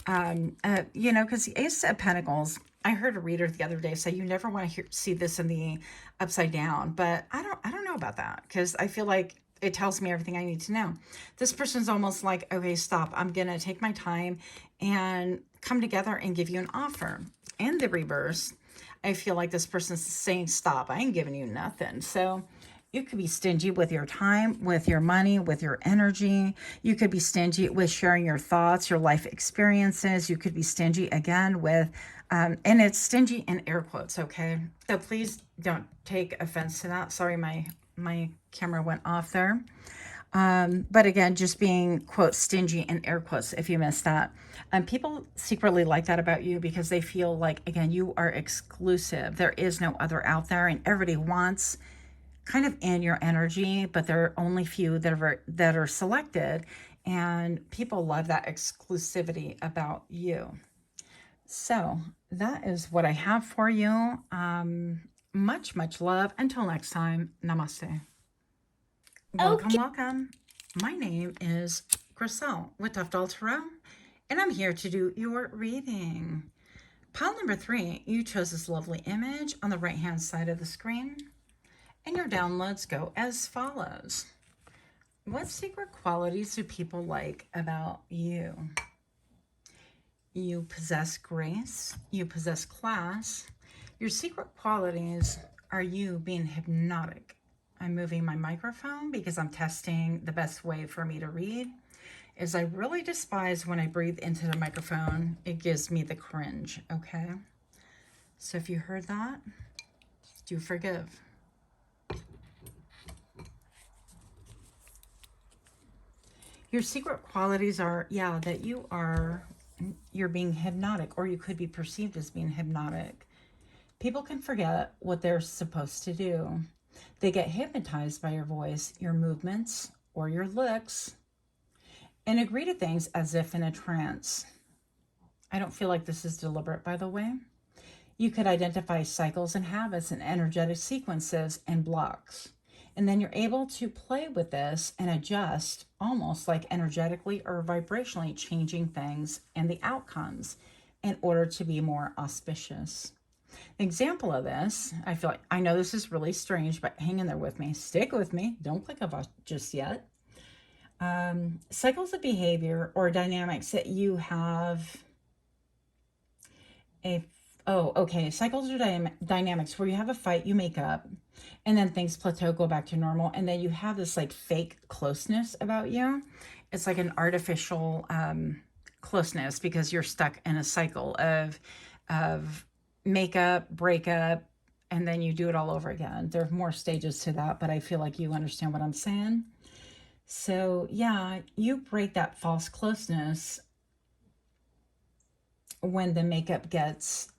because the Ace of Pentacles, I heard a reader the other day say you never want to see this in the upside down, but I don't know about that, because I feel like it tells me everything I need to know. This person's almost like, okay, stop. I'm going to take my time and come together and give you an offer. In the reverse, I feel like this person's saying, stop. I ain't giving you nothing. So you could be stingy with your time, with your money, with your energy. You could be stingy with sharing your thoughts, your life experiences. You could be stingy again with, and it's stingy in air quotes, okay? So please don't take offense to that. Sorry, my camera went off there. But again, just being, quote, stingy in air quotes, if you missed that. People secretly like that about you because they feel like, again, you are exclusive. There is no other out there, and everybody wants kind of in your energy, but there are only few that are selected, and people love that exclusivity about you. So that is what I have for you. Much, much love. Until next time, namaste. Welcome, okay. Welcome. My name is Griselle with Toughdolltarot, and I'm here to do your reading. Pile number 3, you chose this lovely image on the right-hand side of the screen, and your downloads go as follows. What secret qualities do people like about you? You possess grace. You possess class. Your secret qualities are you being hypnotic. I'm moving my microphone because I'm testing the best way for me to read. Is I really despise when I breathe into the microphone. It gives me the cringe, okay? So if you heard that, do forgive. Your secret qualities are, that you're being hypnotic, or you could be perceived as being hypnotic. People can forget what they're supposed to do. They get hypnotized by your voice, your movements, or your looks, and agree to things as if in a trance. I don't feel like this is deliberate, by the way. You could identify cycles and habits and energetic sequences and blocks. And then you're able to play with this and adjust almost like energetically or vibrationally changing things and the outcomes in order to be more auspicious. An example of this, I feel like, I know this is really strange, but hang in there with me. Stick with me. Don't click off just yet. Cycles of behavior or dynamics that you have Oh, okay. Cycles are dynamics where you have a fight, you make up, and then things plateau, go back to normal, and then you have this like fake closeness about you. It's like an artificial closeness because you're stuck in a cycle of makeup, breakup, and then you do it all over again. There are more stages to that, but I feel like you understand what I'm saying. So yeah, you break that false closeness when the makeup gets.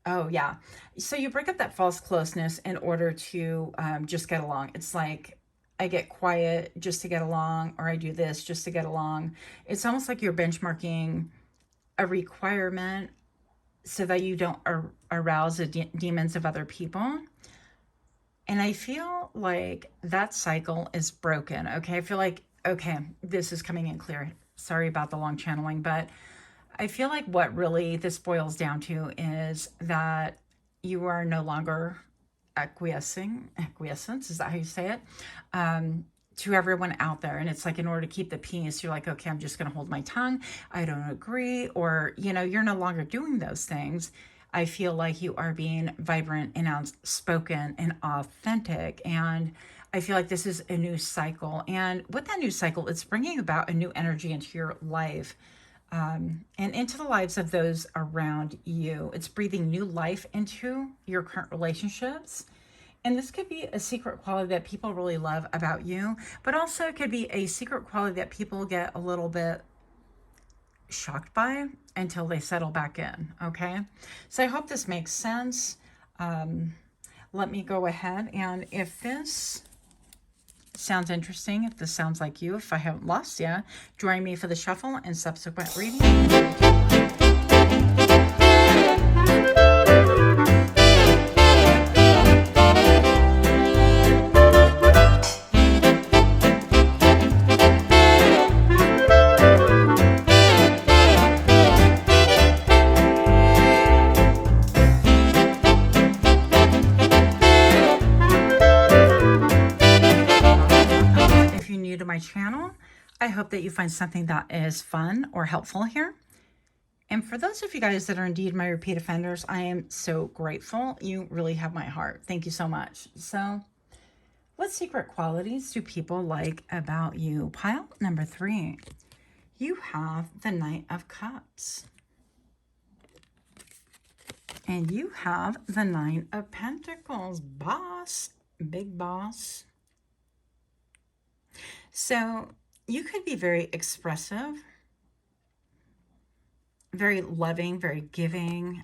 Oh, yeah. So you break up that false closeness in order to just get along. It's like I get quiet just to get along, or I do this just to get along. It's almost like you're benchmarking a requirement so that you don't arouse the demons of other people. And I feel like that cycle is broken. Okay. I feel like, okay, this is coming in clear. Sorry about the long channeling, but I feel like what really this boils down to is that you are no longer acquiescence, is that how you say it? To everyone out there. And it's like, in order to keep the peace, you're like, okay, I'm just going to hold my tongue. I don't agree. Or, you know, you're no longer doing those things. I feel like you are being vibrant and outspoken and authentic. And I feel like this is a new cycle. And with that new cycle, it's bringing about a new energy into your life. And into the lives of those around you. It's breathing new life into your current relationships. And this could be a secret quality that people really love about you, but also it could be a secret quality that people get a little bit shocked by until they settle back in. Okay. So I hope this makes sense. Let me go ahead, and if this sounds interesting, if this sounds like you, if I haven't lost you, join me for the shuffle and subsequent reading. To my channel, I hope that you find something that is fun or helpful here. And for those of you guys that are indeed my repeat offenders, I am so grateful. You really have my heart. Thank you so much. So, what secret qualities do people like about you? Pile number 3. You have the Knight of Cups. And you have the Nine of Pentacles. Boss. Big boss. So you could be very expressive, very loving, very giving,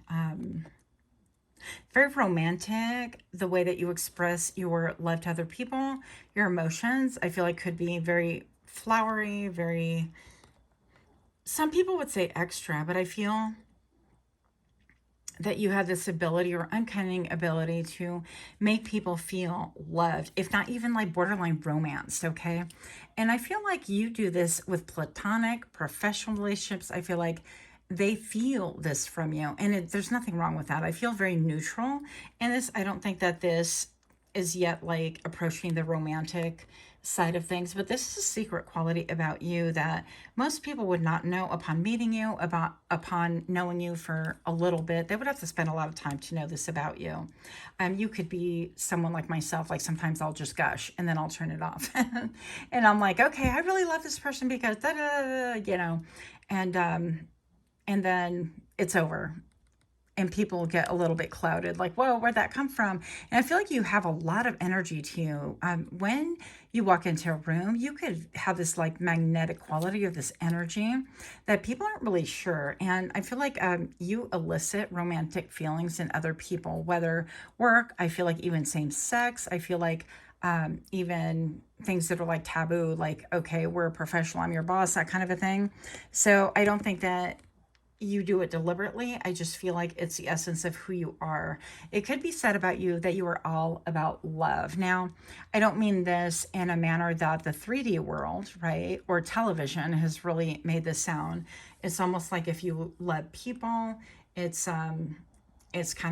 very romantic. The way that you express your love to other people, your emotions, I feel like could be very flowery, very, some people would say extra, but I feel that you have this ability or uncanny ability to make people feel loved, if not even like borderline romance, okay? And I feel like you do this with platonic, professional relationships. I feel like they feel this from you, and there's nothing wrong with that. I feel very neutral, and this, I don't think that this is yet like approaching the romantic side of things, but this is a secret quality about you that most people would not know upon meeting you, upon knowing you for a little bit. They would have to spend a lot of time to know this about you. You could be someone like myself, like sometimes I'll just gush and then I'll turn it off. And I'm like, okay, I really love this person because da, da, da, da, you know, and then it's over. And people get a little bit clouded, like, whoa, where'd that come from? And I feel like you have a lot of energy to you. When you walk into a room, you could have this like magnetic quality or this energy that people aren't really sure. And I feel like you elicit romantic feelings in other people, whether work, I feel like even same sex. I feel like even things that are like taboo, like, okay, we're a professional, I'm your boss, that kind of a thing. So I don't think that you do it deliberately. I just feel like it's the essence of who you are. It could be said about you that you are all about love. Now, I don't mean this in a manner that the 3D world, right, or television has really made this sound. It's almost like if you love people, it's kind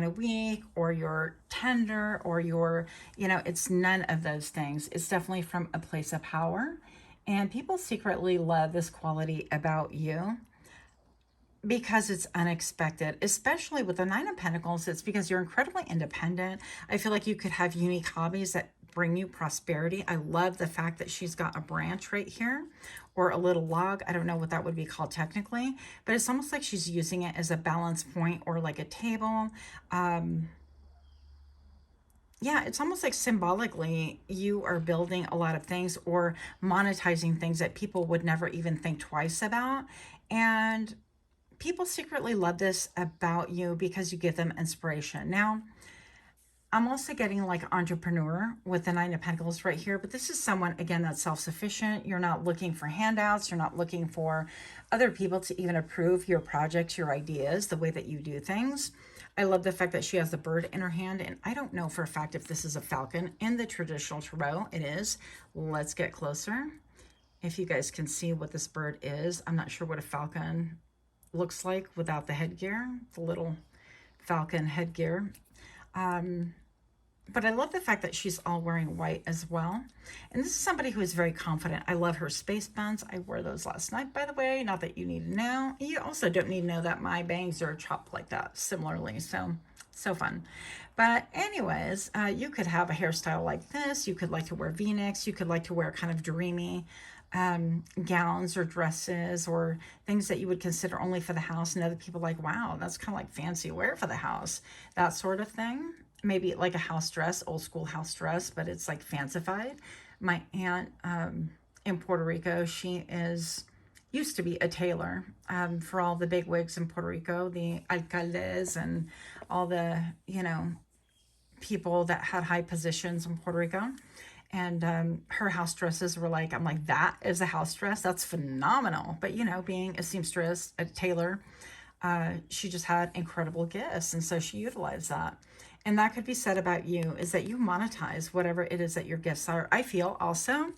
of weak, or you're tender, or you're, you know, it's none of those things. It's definitely from a place of power, and people secretly love this quality about you. because it's unexpected, especially with the Nine of Pentacles. It's because you're incredibly independent. I feel like you could have unique hobbies that bring you prosperity. I love the fact that she's got a branch right here, or a little log. I don't know what that would be called technically, but it's almost like she's using it as a balance point or like a table. Yeah, it's almost like symbolically you are building a lot of things or monetizing things that people would never even think twice about. And people secretly love this about you because you give them inspiration. Now, I'm also getting like entrepreneur with the Nine of Pentacles right here, but this is someone, again, that's self-sufficient. You're not looking for handouts. You're not looking for other people to even approve your projects, your ideas, the way that you do things. I love the fact that she has the bird in her hand, and I don't know for a fact if this is a falcon. In the traditional tarot, it is. Let's get closer. If you guys can see what this bird is, I'm not sure what a falcon looks like without the headgear, the little falcon headgear. But I love the fact that she's all wearing white as well. And this is somebody who is very confident. I love her space buns. I wore those last night, by the way. Not that you need to know. You also don't need to know that my bangs are chopped like that similarly. So fun. But anyways, you could have a hairstyle like this. You could like to wear V-necks. You could like to wear kind of dreamy gowns or dresses or things that you would consider only for the house. And other people like, wow, that's kind of like fancy wear for the house. That sort of thing. Maybe like a house dress, old school house dress, but it's like fancified. My aunt in Puerto Rico, she used to be a tailor for all the big wigs in Puerto Rico, the alcaldes and all the, people that had high positions in Puerto Rico. And her house dresses were like, I'm like, that is a house dress? That's phenomenal. But, being a seamstress, a tailor, she just had incredible gifts. And so she utilized that. And that could be said about you, is that you monetize whatever it is that your gifts are. I feel also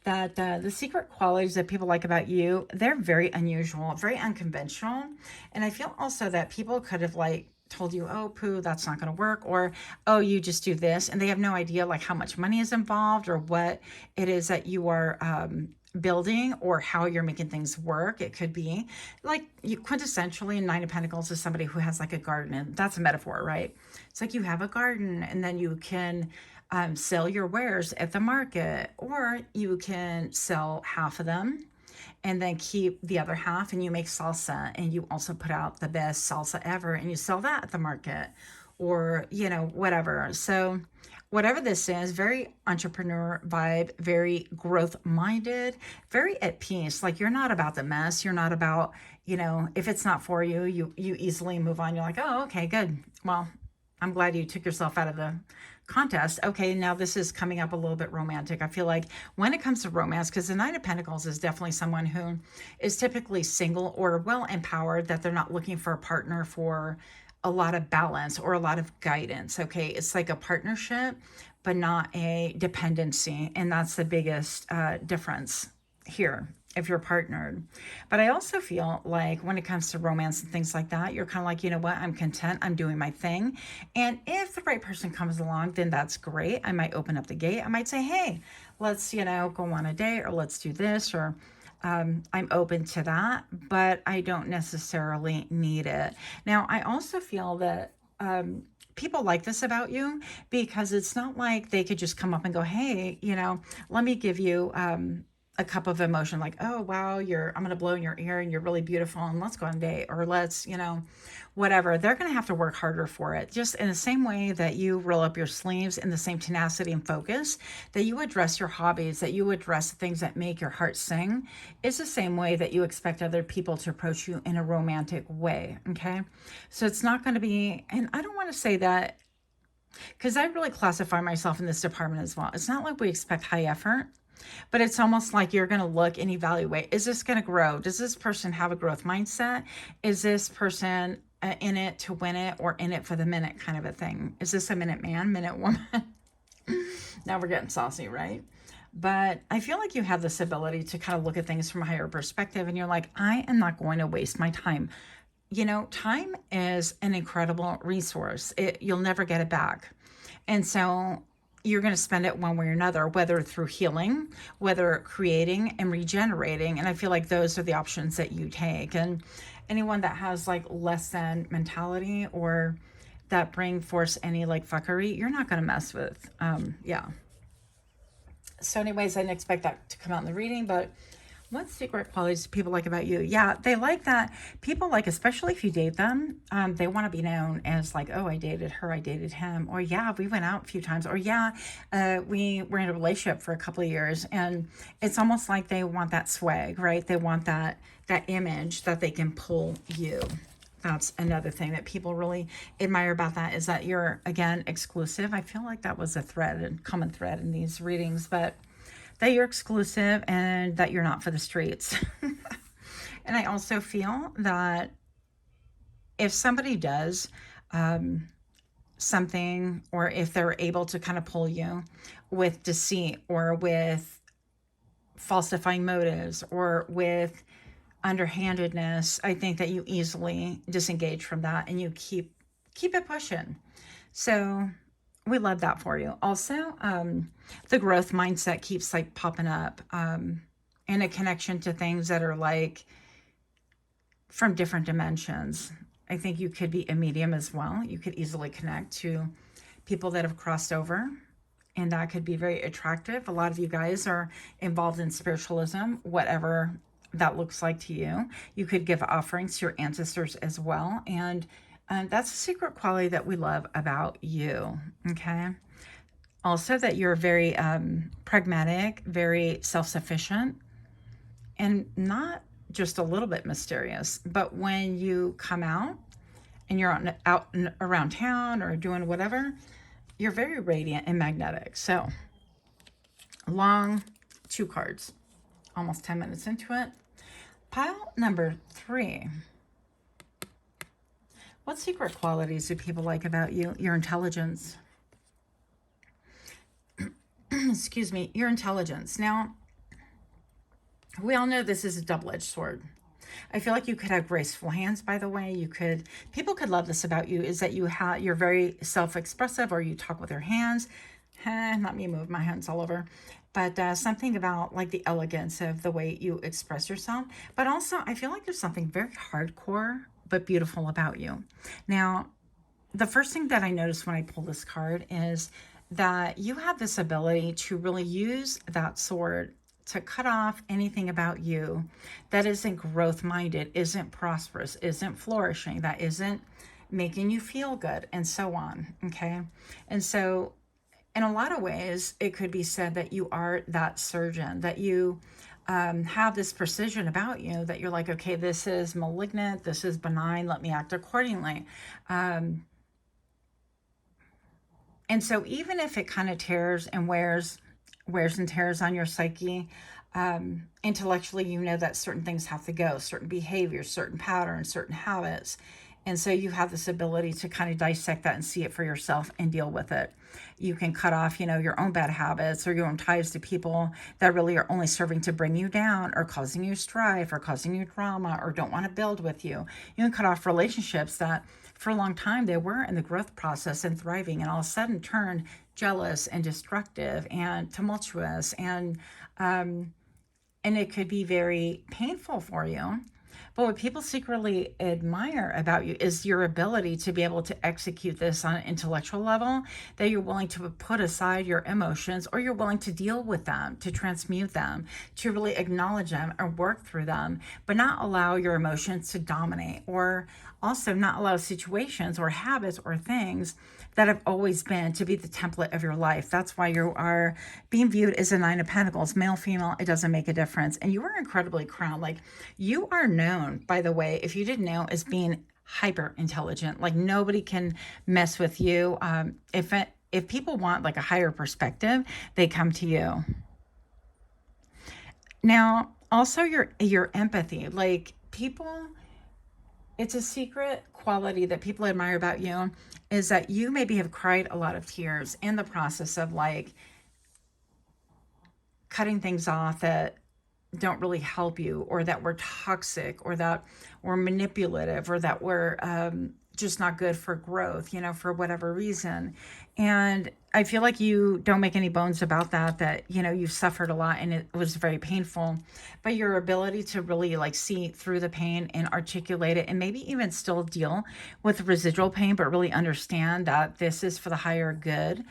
that the secret qualities that people like about you, they're very unusual, very unconventional. And I feel also that people could have like told you, oh, poo, that's not going to work. Or, oh, you just do this. And they have no idea like how much money is involved or what it is that you are building or how you're making things work. It could be like you quintessentially, Nine of Pentacles is somebody who has like a garden, and that's a metaphor, right? It's like you have a garden and then you can sell your wares at the market, or you can sell half of them and then keep the other half, and you make salsa and you also put out the best salsa ever and you sell that at the market, or whatever. So whatever this is, very entrepreneur vibe, very growth minded, very at peace. Like you're not about the mess. You're not about, if it's not for you, you easily move on. You're like, oh, okay, good. Well, I'm glad you took yourself out of the contest. Okay, now this is coming up a little bit romantic. I feel like when it comes to romance, because the Knight of Pentacles is definitely someone who is typically single or well empowered, that they're not looking for a partner for a lot of balance or a lot of guidance. Okay, it's like a partnership, but not a dependency. And that's the biggest difference here if you're partnered. But I also feel like when it comes to romance and things like that, you're kind of like, you know what, I'm content, I'm doing my thing. And if the right person comes along, then that's great. I might open up the gate. I might say, hey, let's, go on a date, or let's do this, or I'm open to that, but I don't necessarily need it. Now, I also feel that people like this about you, because it's not like they could just come up and go, hey, let me give you a cup of emotion, like, oh, wow, I'm going to blow in your ear and you're really beautiful and let's go on a date, or let's, whatever. They're going to have to work harder for it. Just in the same way that you roll up your sleeves, in the same tenacity and focus that you address your hobbies, that you address the things that make your heart sing, is the same way that you expect other people to approach you in a romantic way. Okay. So it's not going to be, and I don't want to say that, because I really classify myself in this department as well. It's not like we expect high effort, but it's almost like you're going to look and evaluate, is this going to grow? Does this person have a growth mindset? Is this person in it to win it, or in it for the minute kind of a thing? Is this a minute man, minute woman? Now we're getting saucy, right? But I feel like you have this ability to kind of look at things from a higher perspective, and you're like, I am not going to waste my time. Time is an incredible resource. You'll never get it back. And so you're going to spend it one way or another, whether through healing, whether creating and regenerating. And I feel like those are the options that you take. And anyone that has like less than mentality or that bring force any like fuckery, you're not going to mess with. Yeah. So anyways, I didn't expect that to come out in the reading, but what secret qualities do people like about you? Yeah, they like that. People like, especially if you date them, they want to be known as like, oh, I dated her, I dated him. Or yeah, we went out a few times. Or yeah, we were in a relationship for a couple of years. And it's almost like they want that swag, right? They want that image that they can pull you. That's another thing that people really admire about that, is that you're, again, exclusive. I feel like that was a thread, a common thread in these readings, but that you're exclusive and that you're not for the streets. And I also feel that if somebody does something, or if they're able to kind of pull you with deceit or with falsifying motives or with underhandedness, I think that you easily disengage from that and you keep it pushing. So we love that for you. Also, the growth mindset keeps like popping up, and a connection to things that are like from different dimensions. I think you could be a medium as well. You could easily connect to people that have crossed over, and that could be very attractive. A lot of you guys are involved in spiritualism, whatever that looks like to you. You could give offerings to your ancestors as well. And that's a secret quality that we love about you, okay? Also, that you're very pragmatic, very self-sufficient, and not just a little bit mysterious. But when you come out and you're out and around town or doing whatever, you're very radiant and magnetic. So, long 2 cards, almost 10 minutes into it. Pile number 3. What secret qualities do people like about you? Your intelligence. Excuse me, your intelligence. Now, we all know this is a double-edged sword. I feel like you could have graceful hands, by the way. People could love this about you, is that you're very self-expressive, or you talk with your hands. Not me move my hands all over. But something about like the elegance of the way you express yourself. But also, I feel like there's something very hardcore but beautiful about you. Now, the first thing that I noticed when I pull this card is that you have this ability to really use that sword to cut off anything about you that isn't growth-minded, isn't prosperous, isn't flourishing, that isn't making you feel good, and so on, okay? And so in a lot of ways, it could be said that you are that surgeon, that you have this precision about you, that you're like, okay, this is malignant, this is benign, let me act accordingly. And so even if it kind of tears and wears and tears on your psyche, intellectually, you know that certain things have to go, certain behaviors, certain patterns, certain habits. And so you have this ability to kind of dissect that and see it for yourself and deal with it. You can cut off, your own bad habits or your own ties to people that really are only serving to bring you down or causing you strife or causing you drama or don't want to build with you. You can cut off relationships that for a long time they were in the growth process and thriving, and all of a sudden turned jealous and destructive and tumultuous, and it could be very painful for you. But what people secretly admire about you is your ability to be able to execute this on an intellectual level, that you're willing to put aside your emotions, or you're willing to deal with them, to transmute them, to really acknowledge them or work through them, but not allow your emotions to dominate, or also not allow situations or habits or things that have always been to be the template of your life. That's why you are being viewed as a 9 of Pentacles, male, female, it doesn't make a difference. And you are incredibly crowned. Like, you are known, by the way, if you didn't know, as being hyper intelligent. Like, nobody can mess with you. If people want like a higher perspective, they come to you. Now, also your empathy. Like, people, it's a secret quality that people admire about you, is that you maybe have cried a lot of tears in the process of like cutting things off that don't really help you, or that were toxic, or that were manipulative, or that were just not good for growth, you know, for whatever reason. And I feel like you don't make any bones about that, you know, you've suffered a lot and it was very painful, but your ability to really like see through the pain and articulate it and maybe even still deal with residual pain, but really understand that this is for the higher good.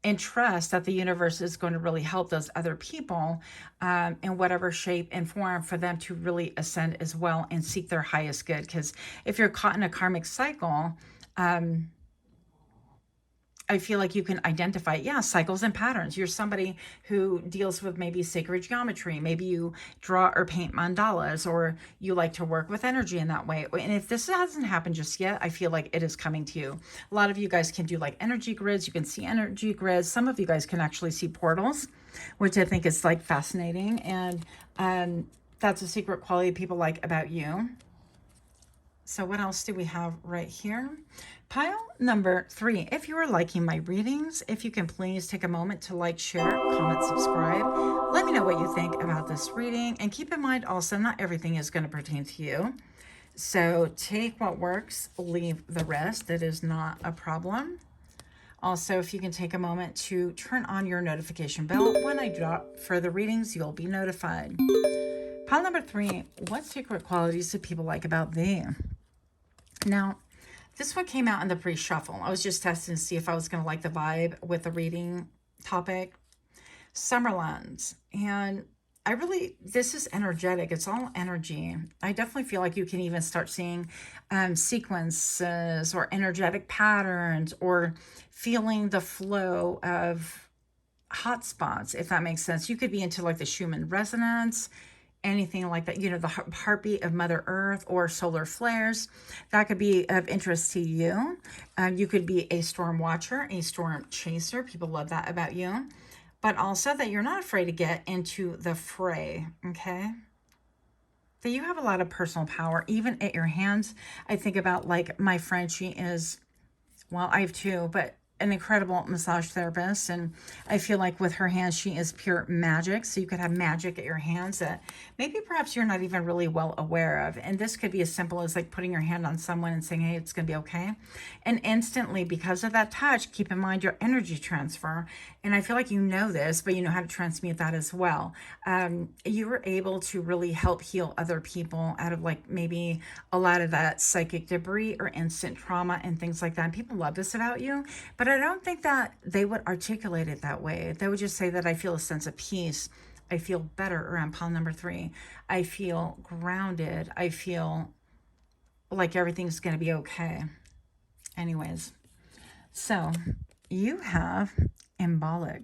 And trust that the universe is going to really help those other people in whatever shape and form for them to really ascend as well and seek their highest good. Because if you're caught in a karmic cycle, I feel like you can identify, yeah, cycles and patterns. You're somebody who deals with maybe sacred geometry. Maybe you draw or paint mandalas, or you like to work with energy in that way. And if this hasn't happened just yet, I feel like it is coming to you. A lot of you guys can do like energy grids. You can see energy grids. Some of you guys can actually see portals, which I think is like fascinating. And that's a secret quality people like about you. So what else do we have right here? Pile number 3. If you are liking my readings, if you can please take a moment to like, share, comment, subscribe. Let me know what you think about this reading. And keep in mind also, not everything is going to pertain to you. So take what works, leave the rest. That is not a problem. Also, if you can take a moment to turn on your notification bell. When I drop further readings, you'll be notified. Pile number 3. What secret qualities do people like about thee? Now, this one came out in the pre-shuffle. I was just testing to see if I was going to like the vibe with the reading topic. Summerlands. And this is energetic. It's all energy. I definitely feel like you can even start seeing sequences or energetic patterns, or feeling the flow of hotspots, if that makes sense. You could be into like the Schumann resonance, anything like that, you know, the heartbeat of Mother Earth, or solar flares. That could be of interest to you. You could be a storm watcher, a storm chaser. People love that about you. But also that you're not afraid to get into the fray, okay? That you have a lot of personal power, even at your hands. I think about like my friend, she is, well, I have two, but an incredible massage therapist, and I feel like with her hands she is pure magic. So you could have magic at your hands that maybe perhaps you're not even really well aware of, and this could be as simple as like putting your hand on someone and saying, hey, it's gonna be okay, and instantly, because of that touch, keep in mind your energy transfer, and I feel like you know this, but you know how to transmute that as well. You were able to really help heal other people out of like maybe a lot of that psychic debris or instant trauma and things like that, and people love this about you. But I don't think that they would articulate it that way. They would just say that I feel a sense of peace. I feel better around pile number 3. I feel grounded. I feel like everything's going to be okay. Anyways, so you have embolic.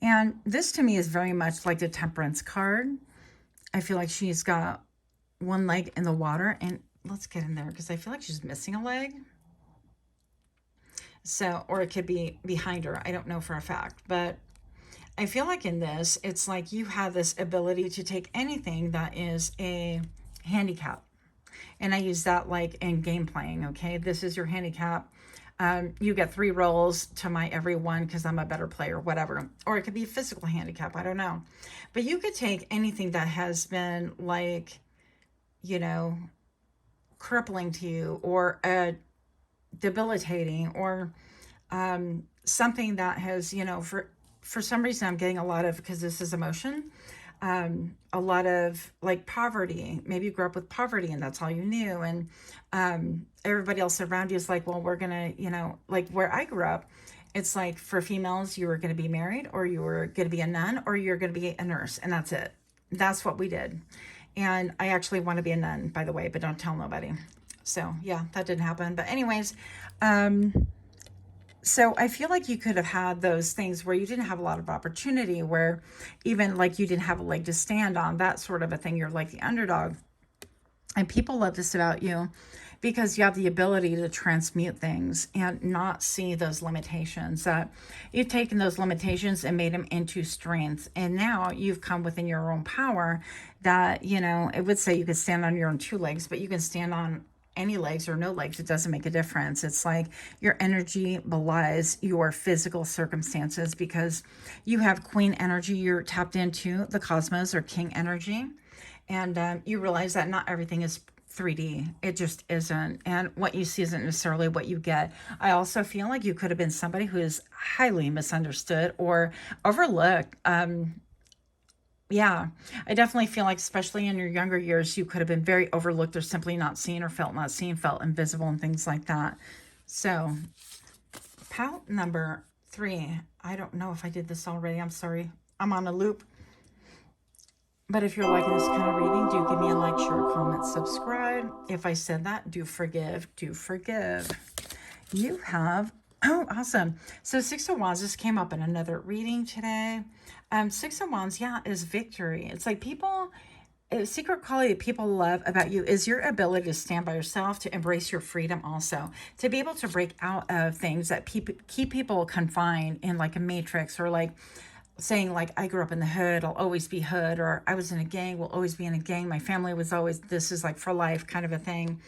And this to me is very much like the Temperance card. I feel like she's got one leg in the water. And let's get in there because I feel like she's missing a leg. So, or it could be behind her. I don't know for a fact, but I feel like in this, it's like you have this ability to take anything that is a handicap. And I use that like in game playing, okay? This is your handicap. You get 3 rolls to my every one because I'm a better player, whatever. Or it could be physical handicap, I don't know. But you could take anything that has been like, you know, crippling to you, or debilitating, or something that has, you know, for some reason I'm getting a lot of, because this is emotion, a lot of like poverty. Maybe you grew up with poverty and that's all you knew, and everybody else around you is like, well, we're gonna, you know, like where I grew up, it's like for females you were going to be married, or you were going to be a nun, or you're going to be a nurse, and that's it. That's what we did. And I actually want to be a nun, by the way, but don't tell nobody. So yeah, that didn't happen. But anyways, so I feel like you could have had those things where you didn't have a lot of opportunity, where even like you didn't have a leg to stand on, that sort of a thing. You're like the underdog. And people love this about you because you have the ability to transmute things and not see those limitations. You've taken those limitations and made them into strengths. And now you've come within your own power that, you know, it would say you could stand on your own 2 legs, but you can stand on any legs or no legs. It doesn't make a difference. It's like your energy belies your physical circumstances because you have queen energy. You're tapped into the cosmos or king energy. And you realize that not everything is 3D. It just isn't. And what you see isn't necessarily what you get. I also feel like you could have been somebody who is highly misunderstood or overlooked. Yeah, I definitely feel like, especially in your younger years, you could have been very overlooked or simply not seen or felt not seen, felt invisible and things like that. So, pile number 3. I don't know if I did this already. I'm sorry. I'm on a loop. But if you're liking this kind of reading, do give me a like, share, comment, subscribe. If I said that, do forgive, do forgive. You have, oh, awesome. So 6 of Wands just came up in another reading today. 6 of Wands, yeah, is victory. It's like people, a secret quality that people love about you is your ability to stand by yourself, to embrace your freedom also, to be able to break out of things that keep people confined in like a matrix, or like saying like, I grew up in the hood, I'll always be hood, or I was in a gang, will always be in a gang, my family was always, this is like for life kind of a thing.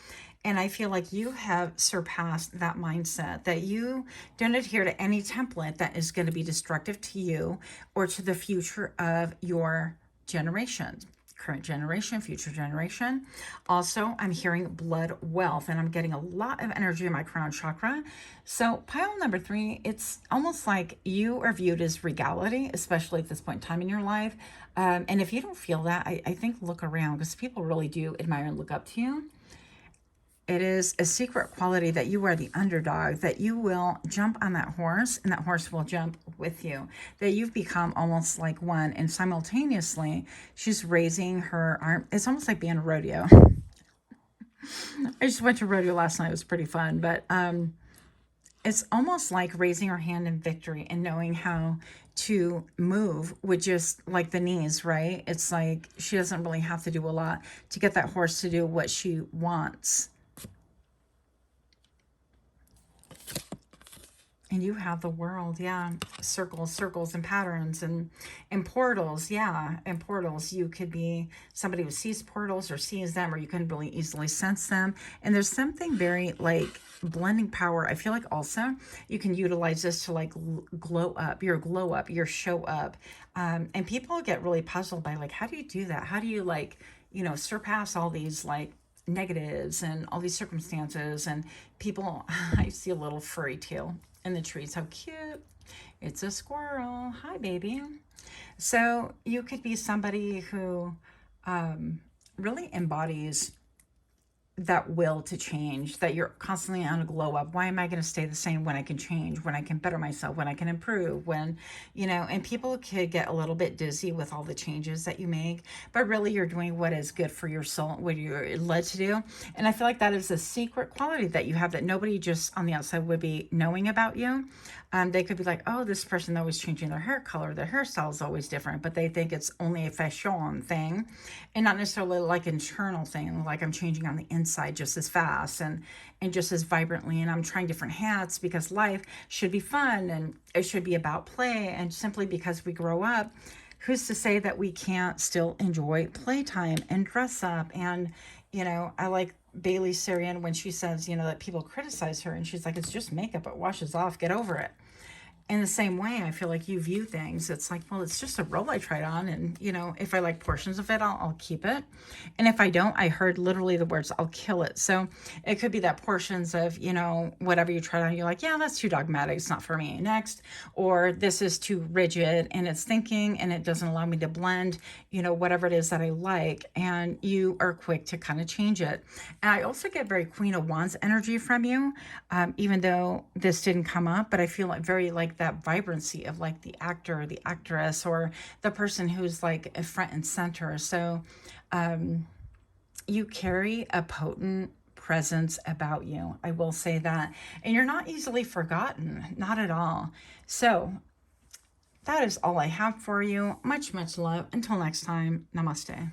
And I feel like you have surpassed that mindset, that you don't adhere to any template that is going to be destructive to you or to the future of your generation. Current generation, future generation. Also, I'm hearing blood wealth, and I'm getting a lot of energy in my crown chakra. So pile number 3, it's almost like you are viewed as regality, especially at this point in time in your life. And if you don't feel that, I think look around, because people really do admire and look up to you. It is a secret quality that you are the underdog, that you will jump on that horse and that horse will jump with you, that you've become almost like one, and simultaneously she's raising her arm. It's almost like being a rodeo. I just went to rodeo last night. It was pretty fun, but it's almost like raising her hand in victory and knowing how to move with just like the knees, right? It's like she doesn't really have to do a lot to get that horse to do what she wants. And you have the world, yeah. Circles, and patterns, and portals, yeah. And portals, you could be somebody who sees portals or sees them, or you can really easily sense them. And there's something very like blending power. I feel like also you can utilize this to like glow up, your show up. And people get really puzzled by like, how do you do that? How do you like, you know, surpass all these like negatives and all these circumstances? And people, I see a little furry tail in the trees. How cute. It's a squirrel. Hi, baby. So you could be somebody who really embodies that will to change, that you're constantly on a glow up. Why am I going to stay the same when I can change, when I can better myself, when I can improve, when, you know, and people could get a little bit dizzy with all the changes that you make, but really you're doing what is good for your soul, what you're led to do. And I feel like that is a secret quality that you have that nobody just on the outside would be knowing about you. They could be like, oh, this person always changing their hair color, their hairstyle is always different, but they think it's only a fashion thing and not necessarily like an internal thing, like I'm changing on the inside just as fast and just as vibrantly, and I'm trying different hats because life should be fun and it should be about play. And simply because we grow up, who's to say that we can't still enjoy playtime and dress up? And, you know, I like Bailey Sarian when she says, you know, that people criticize her and she's like, it's just makeup, it washes off, get over it. In the same way, I feel like you view things. It's like, well, it's just a role I tried on. And, you know, if I like portions of it, I'll keep it. And if I don't, I heard literally the words, I'll kill it. So it could be that portions of, you know, whatever you tried on, you're like, yeah, that's too dogmatic. It's not for me. Next. Or this is too rigid and it's thinking and it doesn't allow me to blend, you know, whatever it is that I like. And you are quick to kind of change it. And I also get very Queen of Wands energy from you, even though this didn't come up, but I feel like very like that vibrancy of like the actor, the actress, or the person who's like a front and center. So you carry a potent presence about you. I will say that. And you're not easily forgotten. Not at all. So that is all I have for you. Much, much love. Until next time. Namaste.